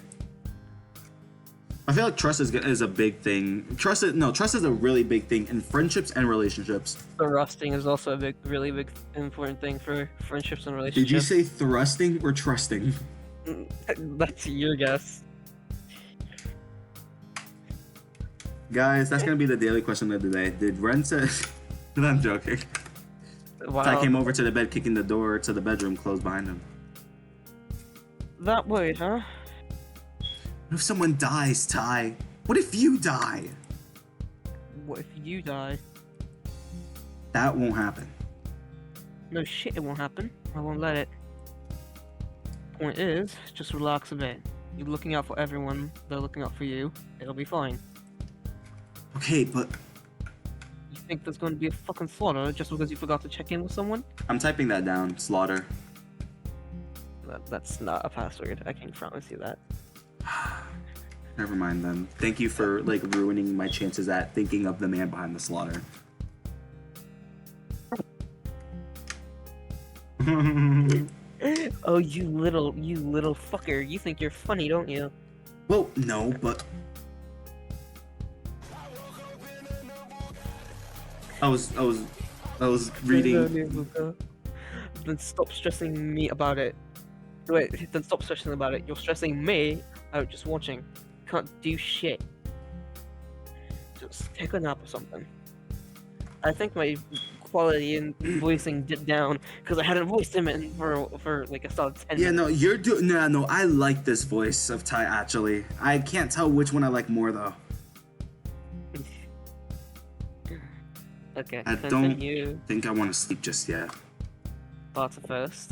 I feel like trust is a big thing. Trust is a really big thing in friendships and relationships. Thrusting is also a really big, important thing for friendships and relationships. Did you say thrusting or trusting? That's your guess. Guys, that's gonna be the daily question of the day. Did Ren say... I'm joking. Wow. Ty came over to the bed, kicking the door to the bedroom closed behind him. That way, huh? What if someone dies, Ty? What if you die? What if you die? That won't happen. No shit, it won't happen. I won't let it. Point is, just relax a bit. You're looking out for everyone. They're looking out for you. It'll be fine. Okay, but... You think there's going to be a fucking slaughter just because you forgot to check in with someone? I'm typing that down. Slaughter. That's not a password. I can promise you that. Never mind then. Thank you for, like, ruining my chances at thinking of the man behind the slaughter. Oh, you little fucker. You think you're funny, don't you? Well, no, but... I was reading... Then stop stressing me about it. Wait, then stop stressing about it. You're stressing me out just watching. Can't do shit. Just take a nap or something. I think my quality in voicing dipped down because I hadn't voiced him in for like a solid 10 Yeah, minutes. no, you're doing... No, I like this voice of Ty, actually. I can't tell which one I like more, though. Okay, I continue. don't think I want to sleep just yet. Barter first.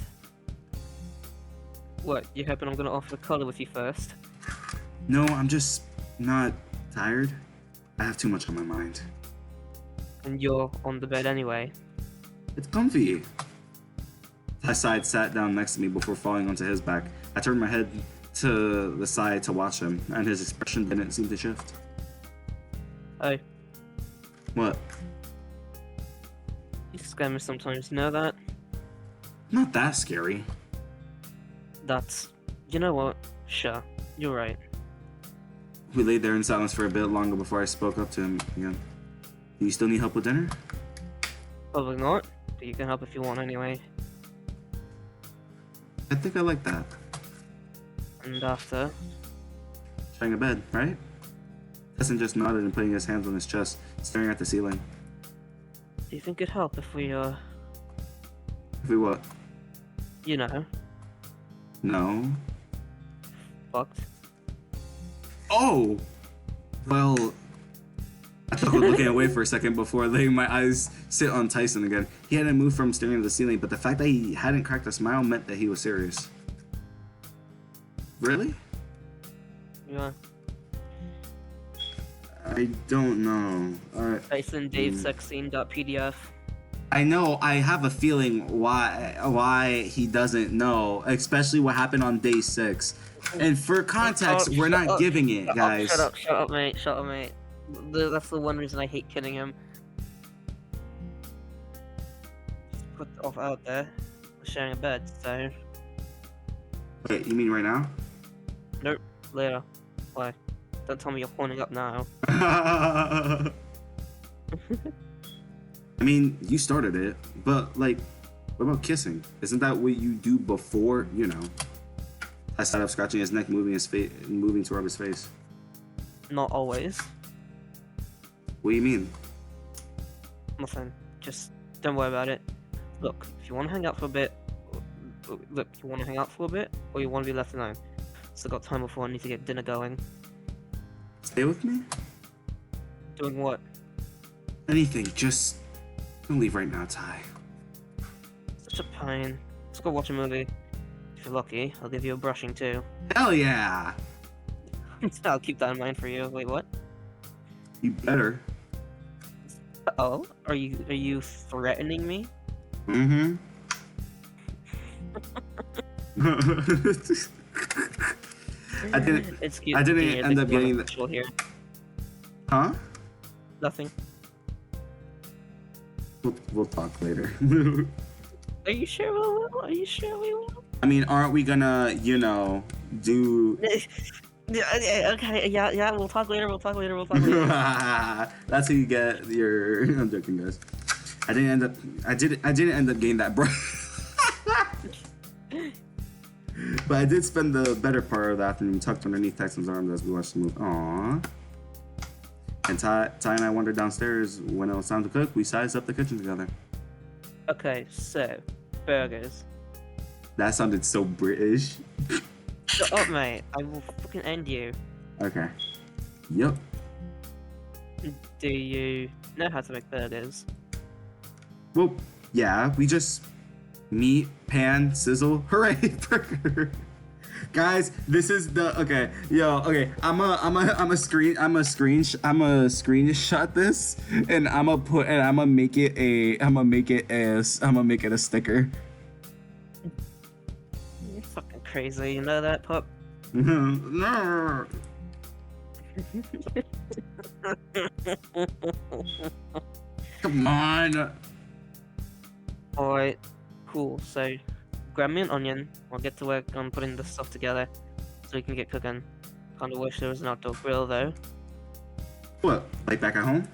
What, you hoping I'm gonna offer to cuddle with you first? No, I'm just not tired. I have too much on my mind. And you're on the bed anyway. It's comfy. Ty sat down next to me before falling onto his back. I turned my head to the side to watch him, and his expression didn't seem to shift. Hey, What? you scare me sometimes, you know that? Not that scary. That's... You know what? Sure, you're right. We laid there in silence for a bit longer before I spoke up to him again. Do you still need help with dinner? Probably not, but you can help if you want anyway. I think I like that. And after? Sharing a bed, right? Tessin just nodded and putting his hands on his chest, staring at the ceiling. Do you think it'd help if we, If we what? you know, No. fucked? Oh! Well, I thought I was looking away for a second before letting my eyes sit on Tyson again. He hadn't moved from staring at the ceiling, but the fact that he hadn't cracked a smile meant that he was serious. Really? Yeah. I don't know. Tyson Dave sex scene.pdf. I know. I have a feeling why he doesn't know, especially what happened on day 6. And for context, we're not giving it, guys. Shut up, mate. That's the one reason I hate killing him. Just put it off out there. We're sharing a bed, so. Wait, you mean right now? Nope, later. Why? Don't tell me you're horning up now. I mean, you started it, but like, what about kissing? Isn't that what you do before, you know? I started up scratching his neck, moving his face, moving to rub his face. Not always. What do you mean? Nothing. Just don't worry about it. Look, if you want to hang out for a bit, or you want to be left alone? Still got time before I need to get dinner going. Stay with me? Doing what? Anything, just don't leave right now, Ty. Such a pain. Let's go watch a movie. If you're lucky, I'll give you a brushing too. Hell yeah! I'll keep that in mind for you. Wait, what? You better. Oh, are you threatening me? Mm-hmm. I didn't end up getting the. Here. Huh? Nothing. We'll talk later. Are you sure we will? Are you sure we will? I mean, aren't we gonna, you know, do? Okay, yeah. We'll talk later. That's how you get your. I'm joking, guys. I didn't end up getting that bro. But I did spend the better part of the afternoon tucked underneath Tyson's arms as we watched the movie. Aww. And Ty and I wandered downstairs. When it was time to cook, we sized up the kitchen together. Okay, so burgers. That sounded so British. Shut up, mate. I will fucking end you. Okay. Yep. Do you know how to make burgers? Well, yeah, we just meat, pan, sizzle, hooray, burger. Guys, this is the okay. I'm a screenshot this, and I'm gonna make it a sticker. You're fucking crazy. You know that, pup? No. Come on. Alright, cool. So, grab me an onion. I'll get to work on putting this stuff together so we can get cooking. Kinda wish there was an outdoor grill though. What? Like back at home?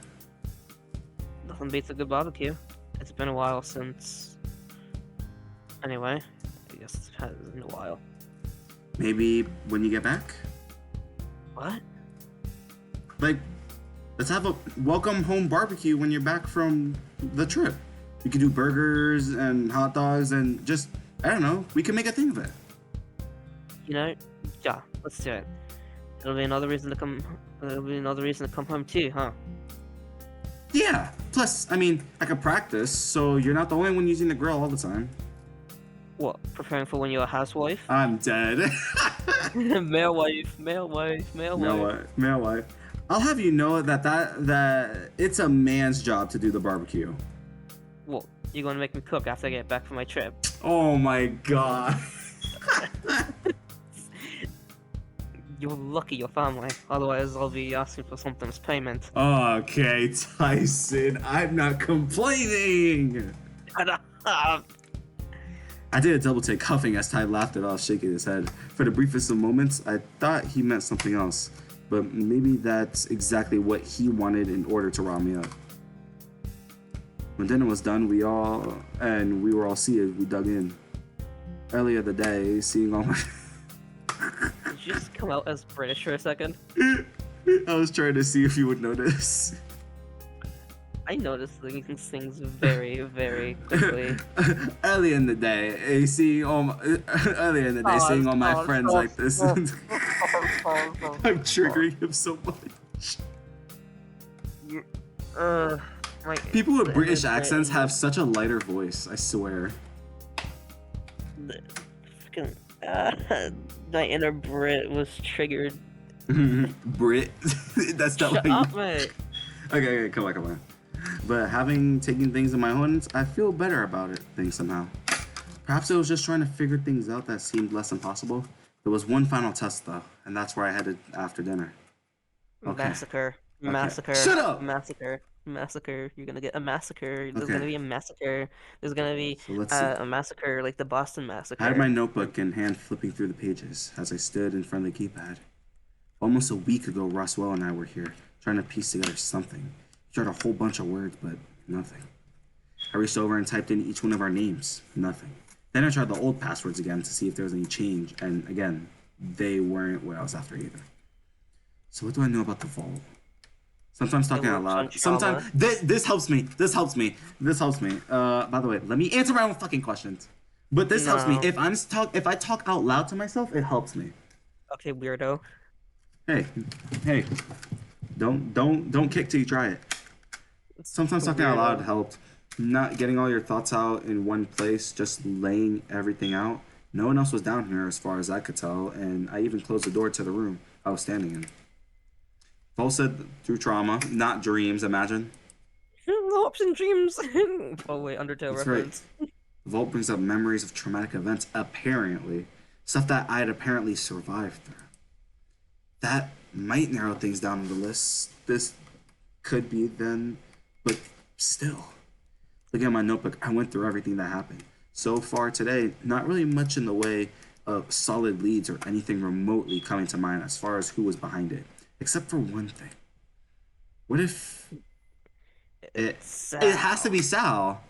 Nothing beats a good barbecue. It's been a while since. Anyway, I guess it has been a while. Maybe when you get back? What? Like, let's have a welcome home barbecue when you're back from the trip. We could do burgers and hot dogs and just, I don't know, we can make a thing of it. You know, yeah, let's do it. It'll be another reason to come home too, huh? Yeah. Plus, I mean, I could practice, so you're not the only one using the grill all the time. What, preparing for when you're a housewife? I'm dead. Male wife. Male wife. I'll have you know that it's a man's job to do the barbecue. What, you gonna make me cook after I get back from my trip? Oh my god. You're lucky your family, otherwise I'll be asking for something as payment. Okay, Tyson, I'm not complaining. I did a double take, huffing as Ty laughed it off, shaking his head. For the briefest of moments, I thought he meant something else, but maybe that's exactly what he wanted in order to rile me up. When dinner was done, we were all seated, we dug in. Earlier the day, seeing all my just come out as British for a second? I was trying to see if you would notice. I noticed things very, very quickly. Early in the day, seeing all my, earlier in the day, seeing all my friends like this, I'm triggering him so much. My People with British inner accents Brit- have such a lighter voice, I swear. Fucking, my inner Brit was triggered. Brit? That's not Shut like... up, mate. Okay, come on. But having taken things in my hands, I feel better about things somehow. Perhaps it was just trying to figure things out that seemed less impossible. There was one final test though, and that's where I headed after dinner. Okay. Massacre. Okay. Massacre. Shut up! Massacre. Massacre. You're gonna get a massacre. There's Okay. gonna be a massacre. There's gonna be So let's see. a massacre like the Boston I Massacre. had my notebook in hand flipping through the pages as I stood in front of the keypad. Almost a week ago, Roswell and I were here, trying to piece together something. He tried a whole bunch of words, but nothing. I reached over and typed in each one of our names. Nothing. Then I tried the old passwords again to see if there was any change, and again, they weren't what I was after either. So what do I know about the vault? Sometimes talking out loud. Sometimes this helps me. This helps me. By the way, let me answer my own fucking questions. But this helps me. If I talk out loud to myself, it helps me. Okay, weirdo. Hey. Don't kick till you try it. Sometimes talking out loud helped. Not getting all your thoughts out in one place, just laying everything out. No one else was down here as far as I could tell, and I even closed the door to the room I was standing in. Paul said through trauma, not dreams, imagine. Hopes and dreams. Oh wait, Undertale That's reference. Right. The vault brings up memories of traumatic events, apparently. Stuff that I had apparently survived through. That might narrow things down on the list. This could be then, but still. Looking at my notebook, I went through everything that happened. So far today, not really much in the way of solid leads or anything remotely coming to mind as far as who was behind it. Except for one thing. What if it has to be Sal?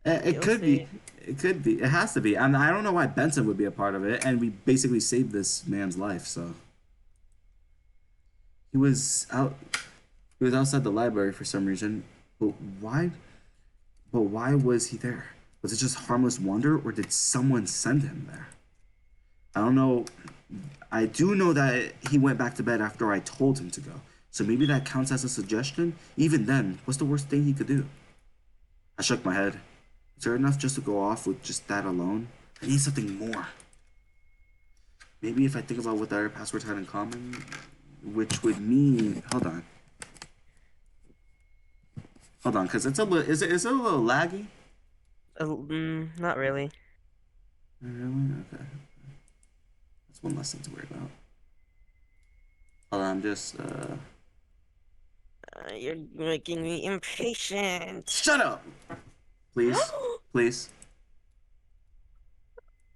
It could be. It could be. It has to be. And I don't know why Benson would be a part of it. And we basically saved this man's life. So he was out. He was outside the library for some reason. But why? But why was he there? Was it just harmless wonder, or did someone send him there? I don't know. I do know that he went back to bed after I told him to go. So maybe that counts as a suggestion? Even then, what's the worst thing he could do? I shook my head. Is there enough just to go off with just that alone? I need something more. Maybe if I think about what the other passwords had in common, which would mean... Hold on, because it's a little... Is it a little laggy? Not really. Really? Okay. That's one less thing to worry about. Hold on, I'm just, You're making me impatient. Shut up! Please? Please?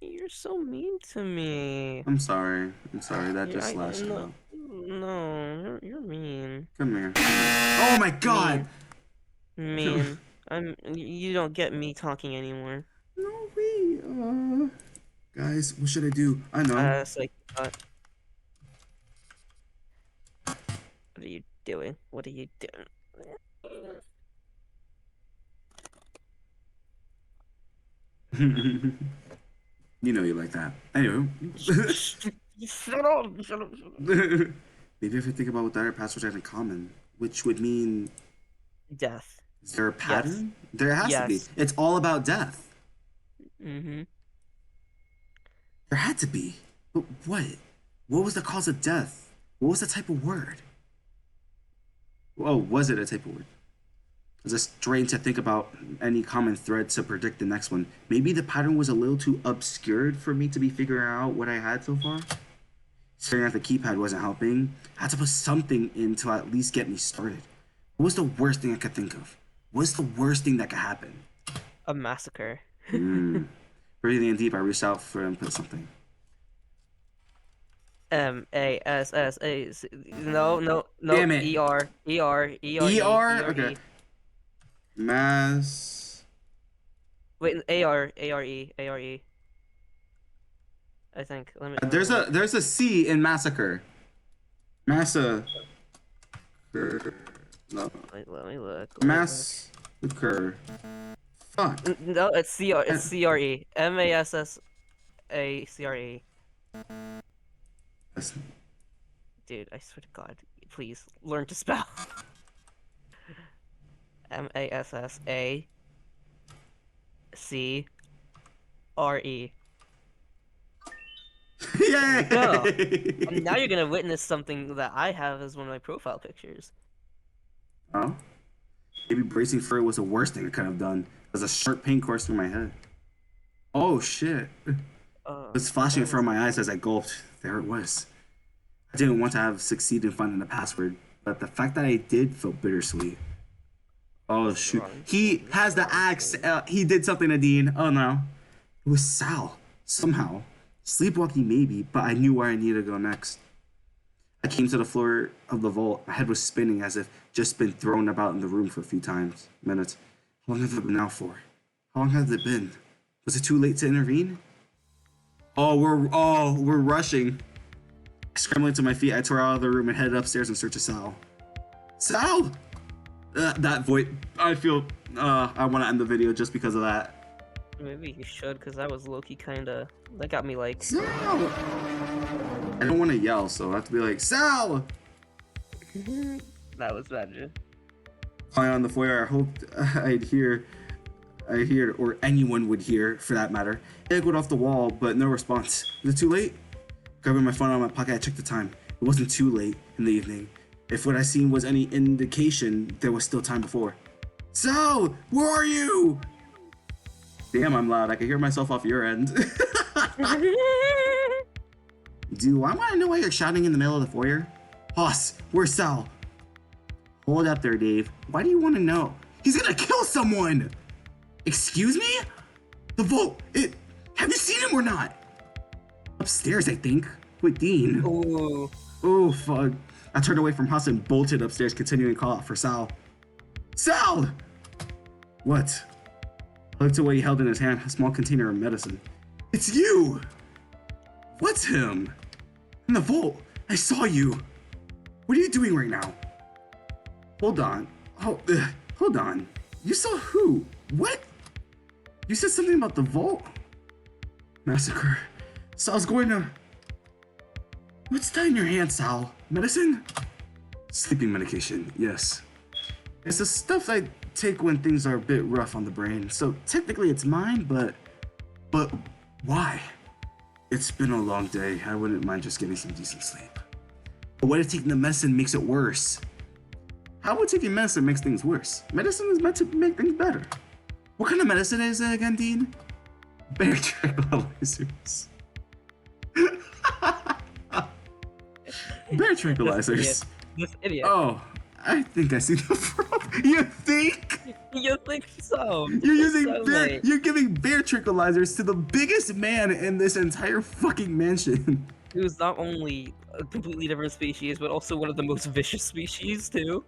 You're so mean to me. I'm sorry. That just lashed out. No, you're mean. Come here. Oh my god! Mean. You don't get me talking anymore. No, wait. Guys, what should I do? I know. Like, what are you doing? What are you doing? You know you like that. Anyway. Shut up! Maybe if I think about what the other passwords had in common, which would mean... Death. Is there a pattern? Yes. There has to be. It's all about death. Mm-hmm. There had to be. But what? What was the cause of death? What was the type of word? Oh, was it a type of word? It's just strange to think about any common thread to predict the next one. Maybe the pattern was a little too obscured for me to be figuring out what I had so far. Staring at the keypad wasn't helping. I had to put something in to at least get me started. What was the worst thing I could think of? What's the worst thing that could happen? A massacre. Breathing in deep, I reached out for and put something. M-A-S-S-A. No. Damn it. E-R. Okay. Mass. Wait, A-R-E. I think. There's a C in massacre. Massacre. No. Let me look. Massacre. Fuck. No, it's CR. Uh, It's CRE. MASSACRE. that's- Dude, I swear to God, please learn to spell. MASSACRE. Yay! Go. And now you're gonna witness something that I have as one of my profile pictures. Oh, maybe bracing for it was the worst thing I could have done. There's a sharp pain course through my head. Oh shit! It was flashing in front of my eyes as I gulped. There it was. I didn't want to have succeeded in finding the password, but the fact that I did felt bittersweet. Oh shoot! He has the axe. He did something to Dean. Oh no! It was Sal. Somehow, sleepwalking maybe, but I knew where I needed to go next. I came to the floor of the vault. My head was spinning as if just been thrown about in the room for a few minutes. How long have it been out for? How long has it been? Was it too late to intervene? We're rushing. Scrambling to my feet, I tore out of the room and headed upstairs in search of Sal. Sal! That voice. I feel. I want to end the video just because of that. Maybe you should, because that was low-key kinda... That got me like... Sal! I don't want to yell, so I have to be like, Sal! That was bad. High on the foyer, I hoped I'd hear, or anyone would hear, for that matter. It echoed off the wall, but no response. Is it too late? Grabbing my phone out of my pocket, I checked the time. It wasn't too late in the evening. If what I seen was any indication, there was still time before. Sal! Where are you? Damn, I'm loud. I can hear myself off your end. Do I want to know why you're shouting in the middle of the foyer? Hoss, where's Sal? Hold up there, Dave. Why do you want to know? He's gonna kill someone! Excuse me? The vault, have you seen him or not? Upstairs, I think, with Dean. Ooh. Oh, fuck. I turned away from Hoss and bolted upstairs, continuing to call out for Sal. Sal! What? I looked at what he held in his hand, a small container of medicine. It's you! What's him? In the vault. I saw you. What are you doing right now? Hold on. Hold on. You saw who? What? You said something about the vault? Massacre. Sal's going to... What's that in your hand, Sal? Medicine? Sleeping medication, yes. It's the stuff I take when things are a bit rough on the brain, so technically it's mine, but why? It's been a long day. I wouldn't mind just getting some decent sleep. But what if taking the medicine makes it worse? How would taking medicine makes things worse? Medicine is meant to make things better. What kind of medicine is it again, Dean? Bear tranquilizers. Bear tranquilizers. This idiot. Oh, I think I see the problem. You think? You think so? You're giving bear tranquilizers to the biggest man in this entire fucking mansion. Who's not only a completely different species, but also one of the most vicious species too.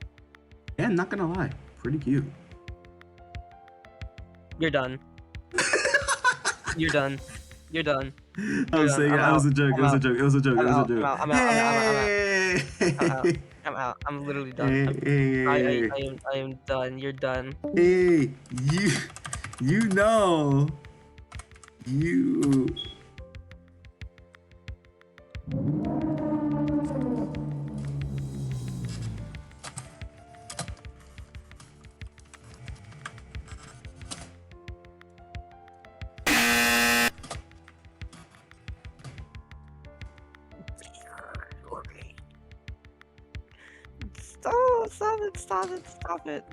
And not gonna lie, pretty cute. You're done. You're done. You're done. I was saying that was a joke. It was a joke. It was a joke. It was a joke. I'm out. I'm out. I'm literally done. I am done. You're done. Hey, you know, you. Stop it.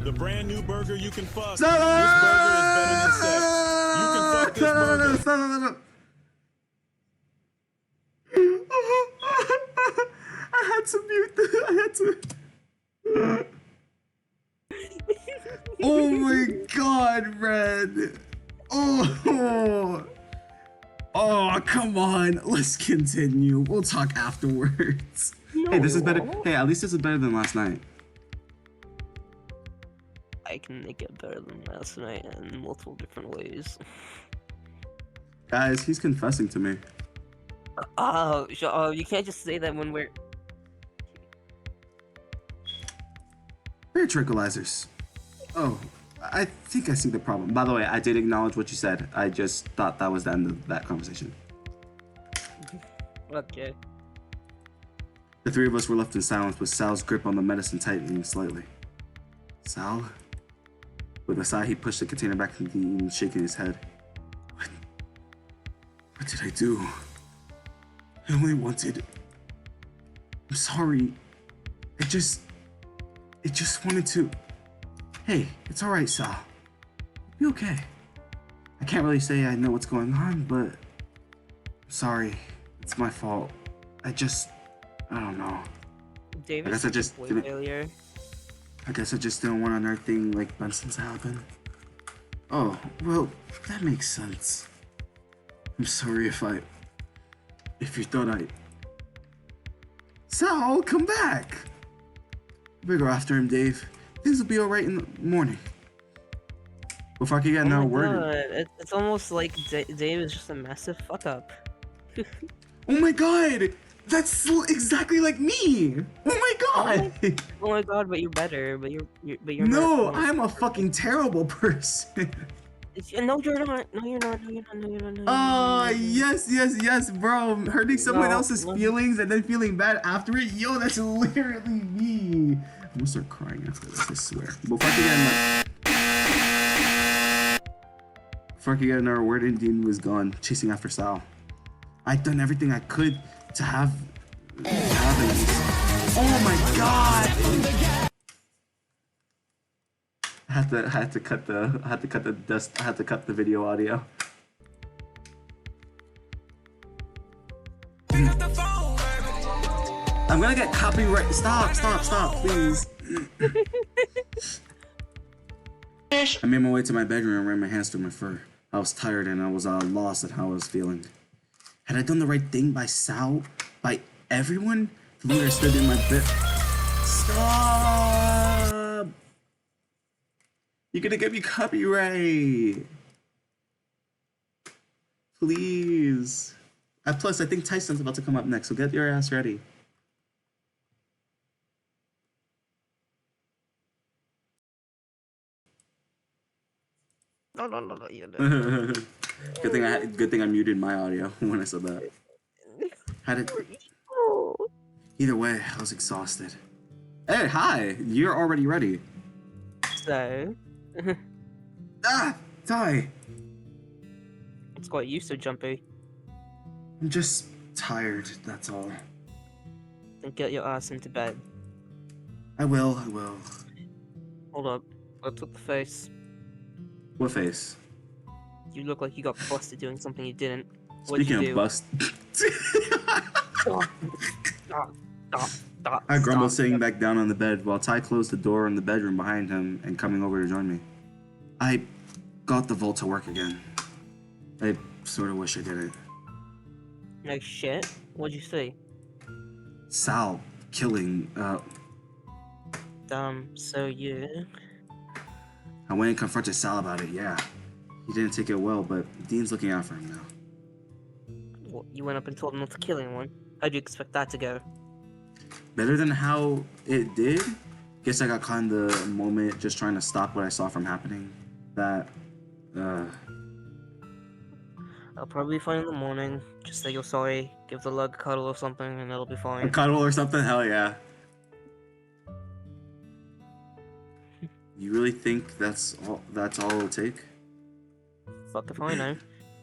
The brand new burger you can fuck. Stop! This burger is better than sex. You can fuck this burger. Stop. I had to mute I had to. Oh my god, Red. Oh, come on. Let's continue. We'll talk afterwards. No. Hey, this is better. Hey, at least this is better than last night. I can make it better than last night in multiple different ways. Guys, he's confessing to me. Oh, oh, you can't just say that when we're. They're tranquilizers. Oh, I think I see the problem. By the way, I did acknowledge what you said. I just thought that was the end of that conversation. Okay. The three of us were left in silence with Sal's grip on the medicine tightening slightly. Sal? With a sigh, he pushed the container back into the eating, shaking his head. What did I do? I only wanted... I'm sorry. I just wanted to... Hey, it's alright, Sal. Be okay. I can't really say I know what's going on, but... I'm sorry. It's my fault. I don't know. David, I guess I just didn't... failure. I guess I just didn't want anything like Benson's to happen. Oh, well, that makes sense. I'm sorry if you thought I... Sal, come back! Better go after him, Dave. Things will be alright in the morning. Before I could get another word... It's almost like Dave is just a massive fuck up. Oh my god! That's exactly like me! Oh my god! Oh my god, but you're better. But you're No, not. I'm a fucking terrible person. No, you're not. No, you're not. No, you're not. No, you're not. No, Oh, yes, bro. Hurting someone else's no. feelings and then feeling bad after it. Yo, that's literally me. I'm gonna start crying after this, I swear. Before I could get another word in, Dean was gone, chasing after Sal. I'd done everything I could to have it. Oh my god! I had to cut the video audio. I'm gonna get copyright. Stop, please. I made my way to my bedroom and ran my hands through my fur. I was tired and I was lost at how I was feeling. Had I done the right thing by Sal? By everyone? The leader stood in my bed. Stop! You're gonna get me copyright. Please. Plus, I think Tyson's about to come up next, so get your ass ready. No. Good thing I muted my audio when I said that. Either way, I was exhausted. Hey, hi! You're already ready. So. Ty! It's quite used to jumpy. I'm just tired, that's all. Then get your ass into bed. I will. Hold up. What's with the face? What face? You look like you got busted doing something you didn't. Speaking of bust... Stop. I grumbled sitting back down on the bed while Ty closed the door in the bedroom behind him and coming over to join me. I got the vault to work again. I sort of wish I didn't. No shit. What'd you see? Sal killing, So you... I went and confronted Sal about it, yeah. He didn't take it well, but Dean's looking out for him now. What, you went up and told him not to kill anyone? How'd you expect that to go? Better than how it did? Guess I got caught in the moment just trying to stop what I saw from happening. That, I'll probably be fine in the morning. Just say you're sorry, give the lug a cuddle or something, and it'll be a fine. cuddle or something? Hell yeah. You really think that's all it'll take? Fuck if I know.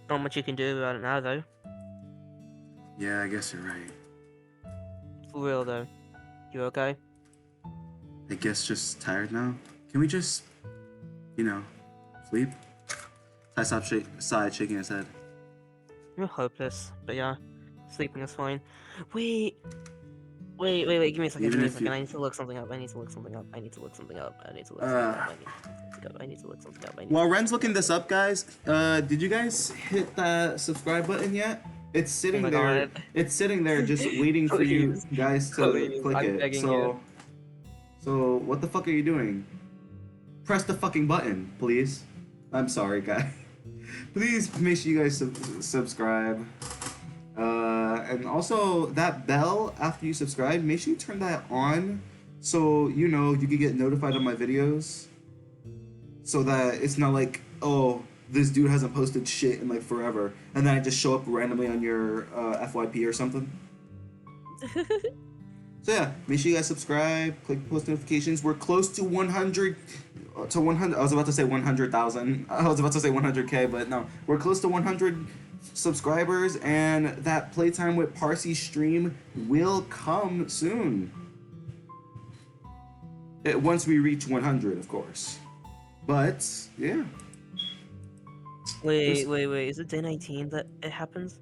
Not much you can do about it now, though. Yeah, I guess you're right. For real, though. You okay? I guess just tired now. Can we just, sleep? Ty sighed, shaking his head. You're hopeless, but yeah, sleeping is fine. Wait, give me a second, I need to look something up, While Ren's looking this up, guys, did you guys hit that subscribe button yet? It's sitting there. God. It's sitting there just waiting for you guys to click I'm it. begging So what the fuck are you doing? Press the fucking button, please. I'm sorry, guys. Please make sure you guys subscribe. Yeah, and also that bell after you subscribe, make sure you turn that on so you know you can get notified of my videos. So that it's not like, oh, this dude hasn't posted shit in like forever, and then I just show up randomly on your FYP or something. So yeah, make sure you guys subscribe, click post notifications. We're close to 100 to 100. I was about to say 100,000. I was about to say 100K, but no, we're close to 100 subscribers, and that playtime with Parsi stream will come soon. Once we reach 100, of course. But yeah. Wait. Is it day 19 that it happens?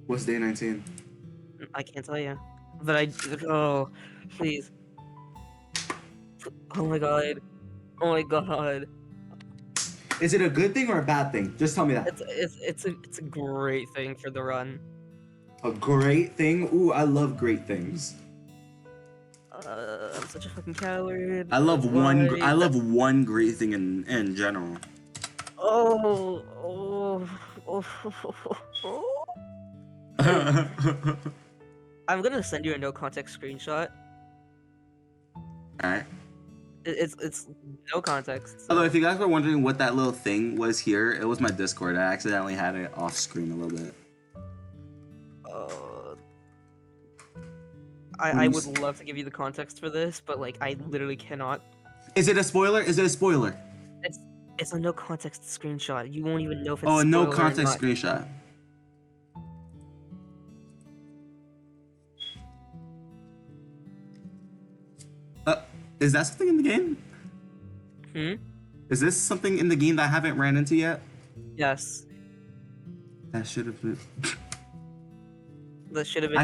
What's day 19? I can't tell you. But I. Oh, please. Oh my god. Oh my god. Is it a good thing or a bad thing? Just tell me that. It's a great thing for the run. A great thing? Ooh, I love great things. I'm such a fucking coward. I love Why? I love one great thing in general. Oh, oh. I'm gonna send you a no context screenshot. Alright. It's no context. So. Although, if you guys were wondering what that little thing was here, it was my Discord. I accidentally had it off screen a little bit. I would love to give you the context for this, but like I literally cannot. Is it a spoiler? Is it a spoiler? It's a no context screenshot. You won't even know if it's Oh, a no spoiler or context not. screenshot. Is that something in the game? Hmm? Is this something in the game that I haven't ran into yet? Yes. That should have been. That should have been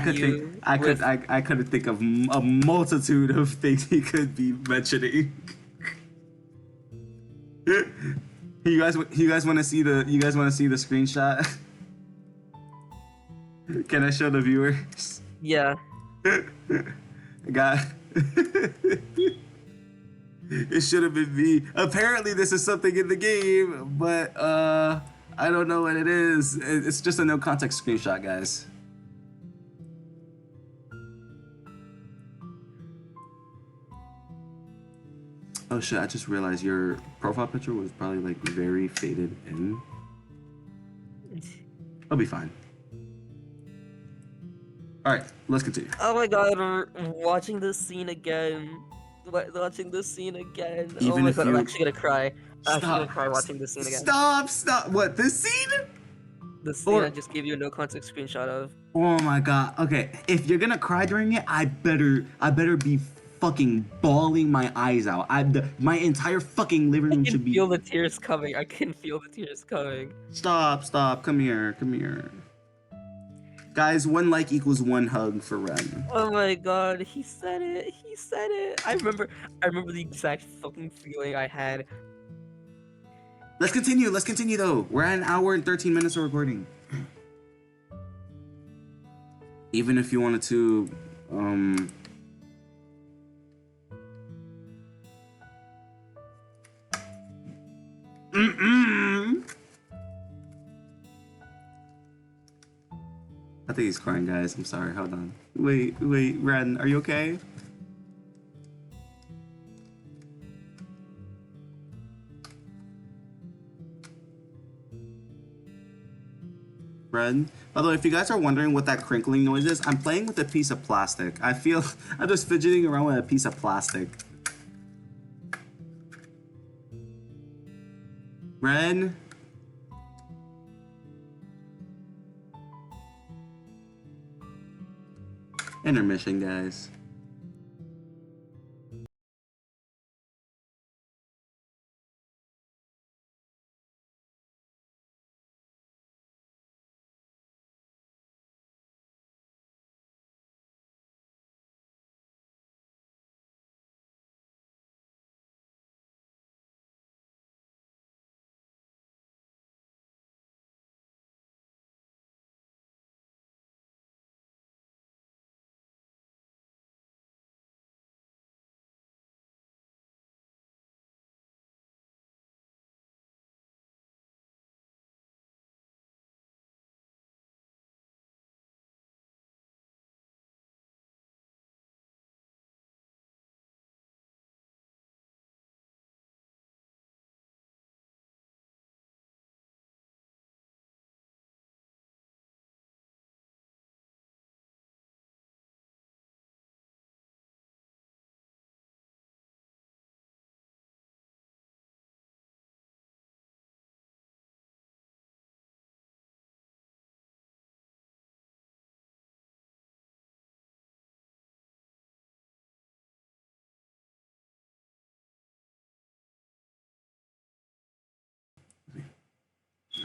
I could think of a multitude of things he could be mentioning. You guys want to see the screenshot? Can I show the viewers? Yeah. God. It should have been me. Apparently this is something in the game, but I don't know what it is. It's just a no context screenshot, guys. Oh shit, I just realized your profile picture was probably like very faded in. I'll be fine. Alright, let's continue. Oh my god, watching this scene again. Watching this scene again. Oh Even my if god, I'm you- actually gonna cry. I'm actually gonna Stop. cry watching this scene again. Stop! What, this scene? The scene I just gave you a no context screenshot of. Oh my god. Okay, if you're gonna cry during it, I better be fucking bawling my eyes out. My entire fucking living room I should can be. feel the tears coming. I can feel the tears coming. Stop. Come here. Guys, 1 like equals 1 hug for Ren. Oh my god, he said it. I remember the exact fucking feeling I had. Let's continue though. We're at 1 hour and 13 minutes of recording. Even if you wanted to, I think he's crying, guys. I'm sorry. Hold on. Wait, Ren, are you okay? Ren? By the way, if you guys are wondering what that crinkling noise is, I'm playing with a piece of plastic. I feel I'm just fidgeting around with a piece of plastic. Ren? Intermission, guys.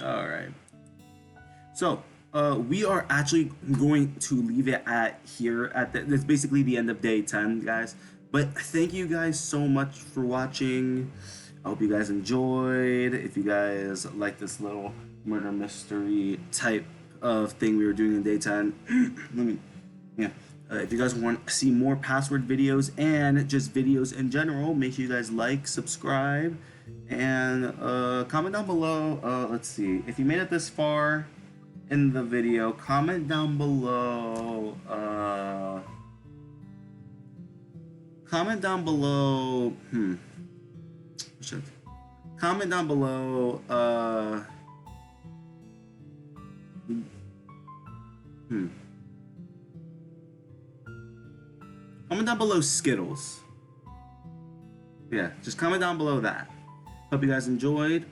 All right. So, we are actually going to leave it at here. That's basically the end of day 10, guys. But thank you guys so much for watching. I hope you guys enjoyed. If you guys like this little murder mystery type of thing we were doing in day 10, if you guys want to see more password videos and just videos in general, make sure you guys like, subscribe, and comment down below. Let's see. If you made it this far in the video, comment down below. Comment down below. Comment down below. Comment down below Skittles. Yeah, just comment down below that. Hope you guys enjoyed.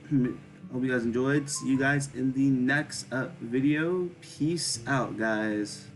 See you guys in the next video. Peace out, guys.